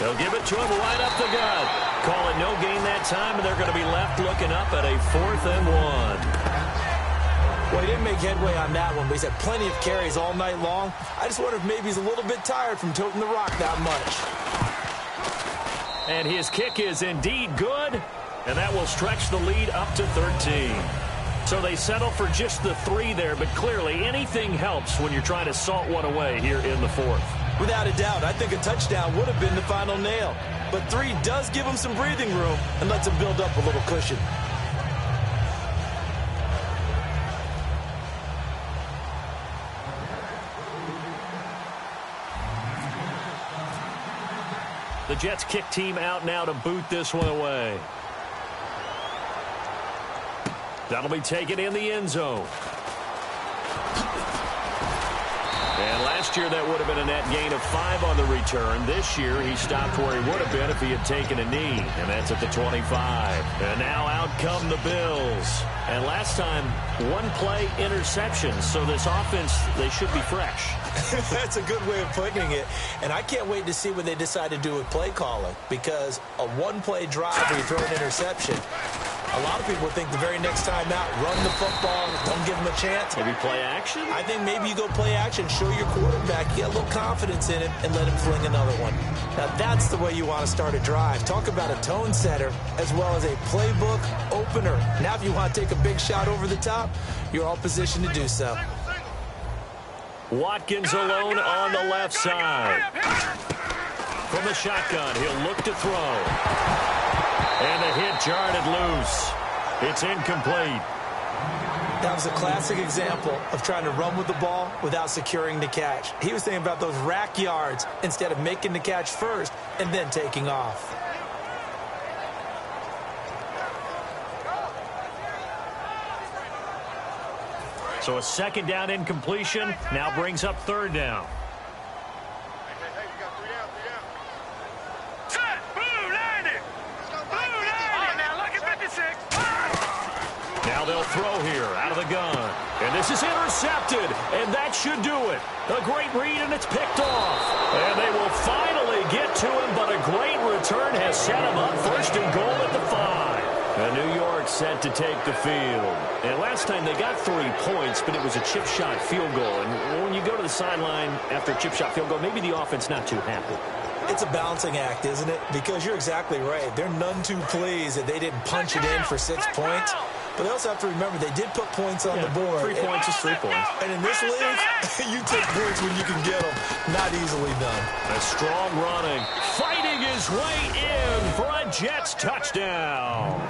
Speaker 2: They'll give it to him right up the gut. Call it no gain that time, and they're going to be left looking up at a 4th and 1.
Speaker 3: Well, he didn't make headway on that one, but he's had plenty of carries all night long. I just wonder if maybe he's a little bit tired from toting the rock that much.
Speaker 2: And his kick is indeed good, and that will stretch the lead up to 13. So they settle for just the 3 there, but clearly anything helps when you're trying to salt one away here in the 4th.
Speaker 3: Without a doubt, I think a touchdown would have been the final nail. But 3 does give him some breathing room and lets him build up a little cushion.
Speaker 2: The Jets kick team out now to boot this one away. That'll be taken in the end zone. And last year that would have been a net gain of 5 on the return. This year he stopped where he would have been if he had taken a knee. And that's at the 25. And now out come the Bills. And last time, 1 play interception. So this offense, they should be fresh.
Speaker 3: That's a good way of putting it. And I can't wait to see what they decide to do with play calling. Because a 1-play drive where you throw an interception, a lot of people think the very next time out, run the football, don't give him a chance.
Speaker 2: Maybe play action?
Speaker 3: I think maybe you go play action, show your quarterback, you get a little confidence in him, and let him fling another one. Now, that's the way you want to start a drive. Talk about a tone setter as well as a playbook opener. Now, if you want to take a big shot over the top, you're all positioned to do so.
Speaker 2: Watkins alone on the left side. From the shotgun, he'll look to throw. And the hit jarred it loose. It's incomplete.
Speaker 3: That was a classic example of trying to run with the ball without securing the catch. He was thinking about those rack yards instead of making the catch first and then taking off.
Speaker 2: So a 2nd down incompletion now brings up 3rd down. Now they'll throw here out of the gun. And this is intercepted, and that should do it. A great read, and it's picked off. And they will finally get to him, but a great return has set him up 1st and goal at the 5. And New York set to take the field. And last time they got 3 points, but it was a chip shot field goal. And when you go to the sideline after a chip shot field goal, maybe the offense not too happy.
Speaker 3: It's a balancing act, isn't it? Because you're exactly right. They're none too pleased that they didn't punch it in for 6 points. But they also have to remember they did put points on the board.
Speaker 2: 3 points is 3 points.
Speaker 3: And in this league, you take points when you can get them. Not easily done.
Speaker 2: A strong running. Fighting his way in for a Jets touchdown.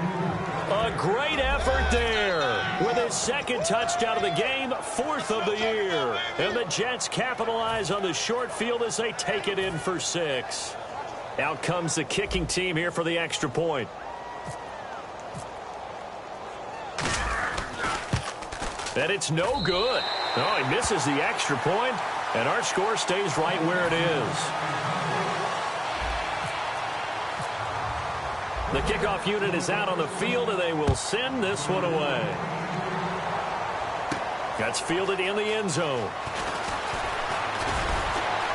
Speaker 2: A great effort there. With his 2nd touchdown of the game, 4th of the year. And the Jets capitalize on the short field as they take it in for 6. Out comes the kicking team here for the extra point. And it's no good. Oh, he misses the extra point, and our score stays right where it is. The kickoff unit is out on the field, and they will send this one away. That's fielded in the end zone.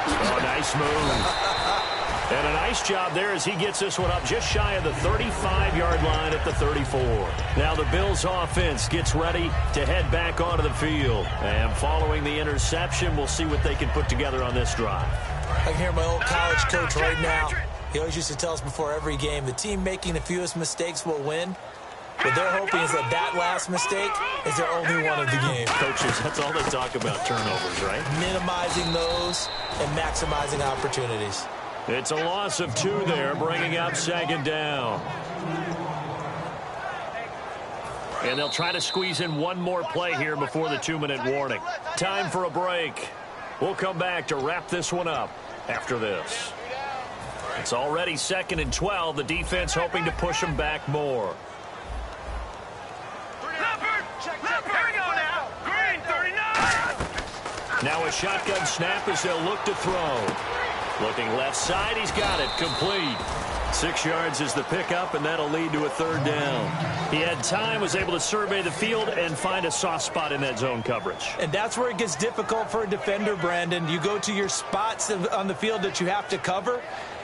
Speaker 2: Oh, nice move. And a nice job there as he gets this one up just shy of the 35-yard line at the 34. Now the Bills offense gets ready to head back onto the field. And following the interception, we'll see what they can put together on this drive.
Speaker 3: I can hear my old college coach right now. He always used to tell us before every game, the team making the fewest mistakes will win. What they're hoping is that last mistake is their only one of the game.
Speaker 2: Coaches, that's all they talk about, turnovers, right?
Speaker 3: Minimizing those and maximizing opportunities.
Speaker 2: It's a loss of 2 there, bringing up 2nd down. And they'll try to squeeze in one more play here before the 2-minute warning. Time for a break. We'll come back to wrap this one up after this. It's already 2nd and 12. The defense hoping to push them back more.
Speaker 4: Here we go now. Green 39.
Speaker 2: Now a shotgun snap as they'll look to throw. Looking left side, he's got it. Complete. 6 yards is the pickup, and that'll lead to a 3rd down. He had time, was able to survey the field and find a soft spot in that zone coverage.
Speaker 3: And that's where it gets difficult for a defender, Brandon. You go to your spots on the field that you have to cover,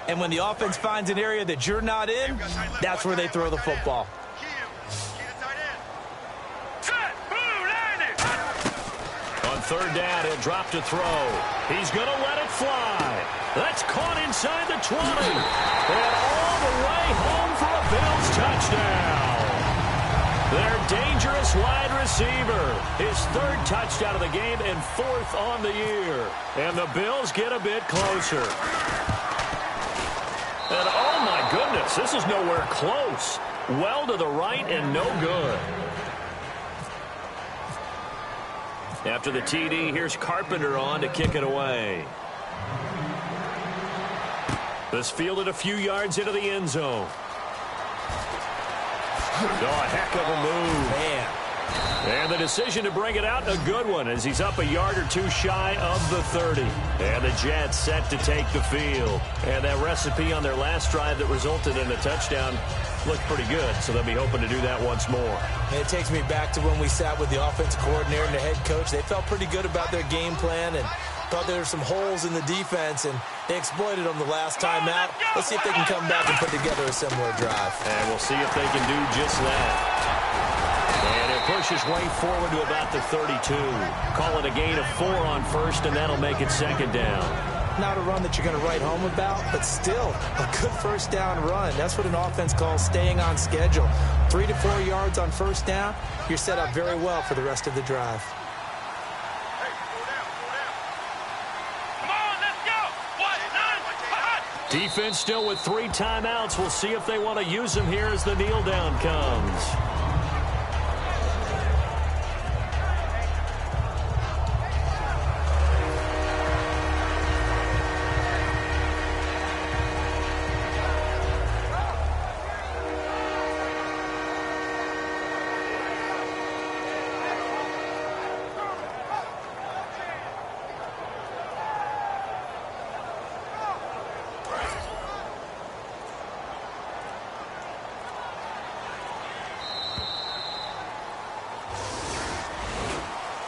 Speaker 3: and when the offense finds an area that you're not in, that's where they throw the football.
Speaker 2: On 3rd down, he'll drop to throw. He's going to let it fly. That's caught inside the 20. And all the way home for a Bills touchdown. Their dangerous wide receiver. His 3rd touchdown of the game and 4th on the year. And the Bills get a bit closer. And oh my goodness, this is nowhere close. Well to the right and no good. After the TD, here's Carpenter on to kick it away. This fielded a few yards into the end zone. Oh, a heck of a move.
Speaker 3: Man.
Speaker 2: And the decision to bring it out, a good one, as he's up a yard or 2 shy of the 30. And the Jets set to take the field. And that recipe on their last drive that resulted in a touchdown looked pretty good, so they'll be hoping to do that once more.
Speaker 3: And it takes me back to when we sat with the offensive coordinator and the head coach. They felt pretty good about their game plan and thought there were some holes in the defense, and they exploited them the last time out. Let's see if they can come back and put together a similar drive.
Speaker 2: And we'll see if they can do just that. And it pushes way forward to about the 32. Call it a gain of 4 on 1st, and that'll make it 2nd down.
Speaker 3: Not a run that you're going to write home about, but still a good 1st down run. That's what an offense calls staying on schedule. 3 to 4 yards on 1st down, you're set up very well for the rest of the drive.
Speaker 4: Come on, let's go.
Speaker 2: Defense still with 3 timeouts. We'll see if they want to use them here as the kneel down comes.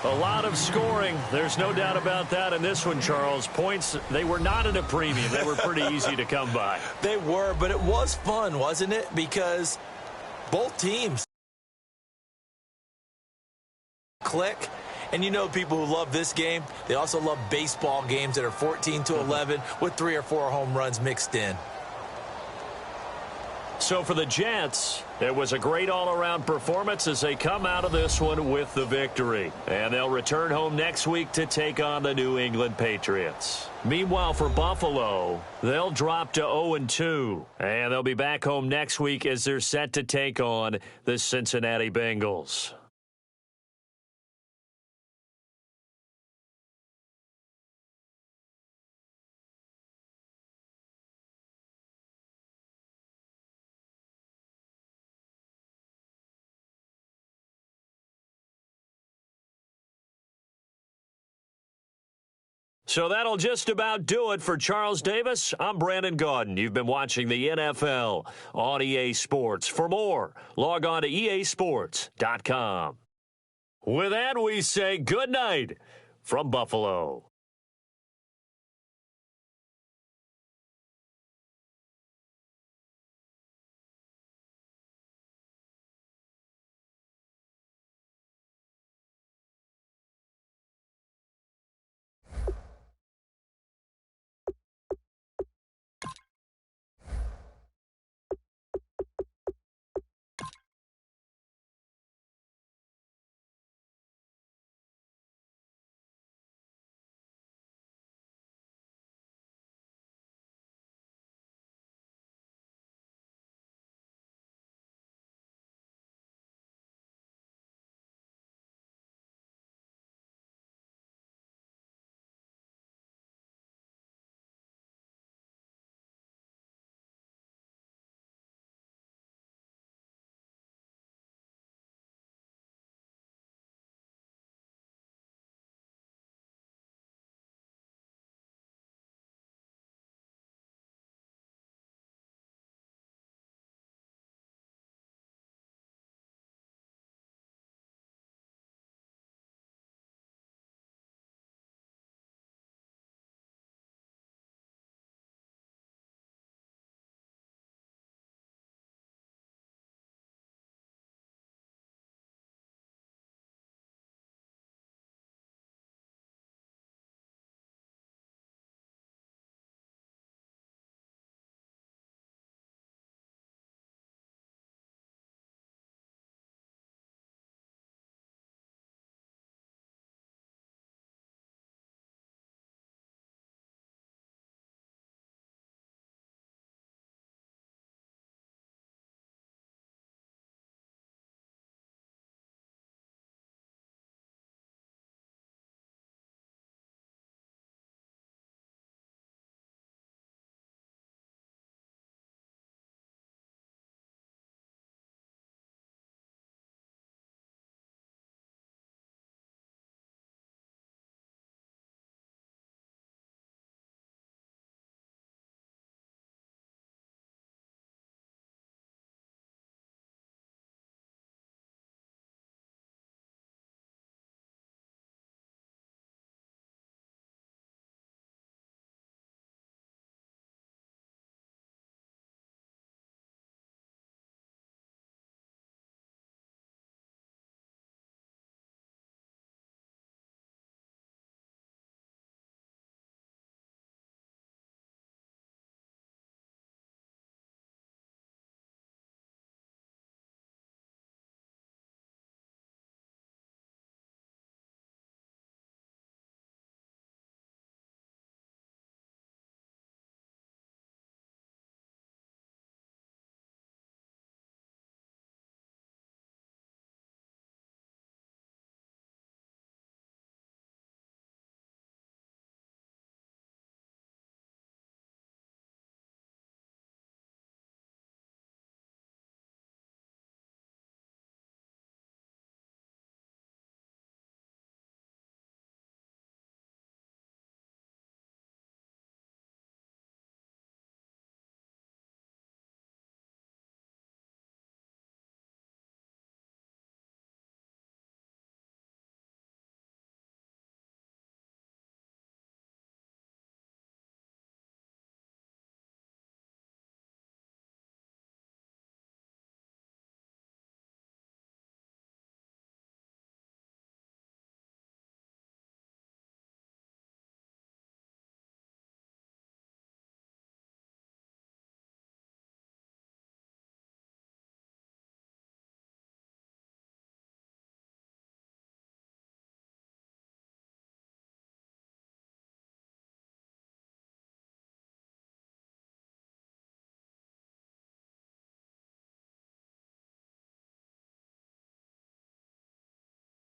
Speaker 2: A lot of scoring. There's no doubt about that in this one, Charles. Points, they were not at a premium. They were pretty easy to come by.
Speaker 3: They were, but it was fun, wasn't it? Because both teams click. And you know people who love this game, they also love baseball games that are 14-11 with 3 or 4 home runs mixed in.
Speaker 2: So for the Jets, it was a great all-around performance as they come out of this one with the victory. And they'll return home next week to take on the New England Patriots. Meanwhile, for Buffalo, they'll drop to 0-2. And they'll be back home next week as they're set to take on the Cincinnati Bengals. So that'll just about do it for Charles Davis. I'm Brandon Gaudin. You've been watching the NFL on EA Sports. For more, log on to easports.com. With that, we say good night from Buffalo.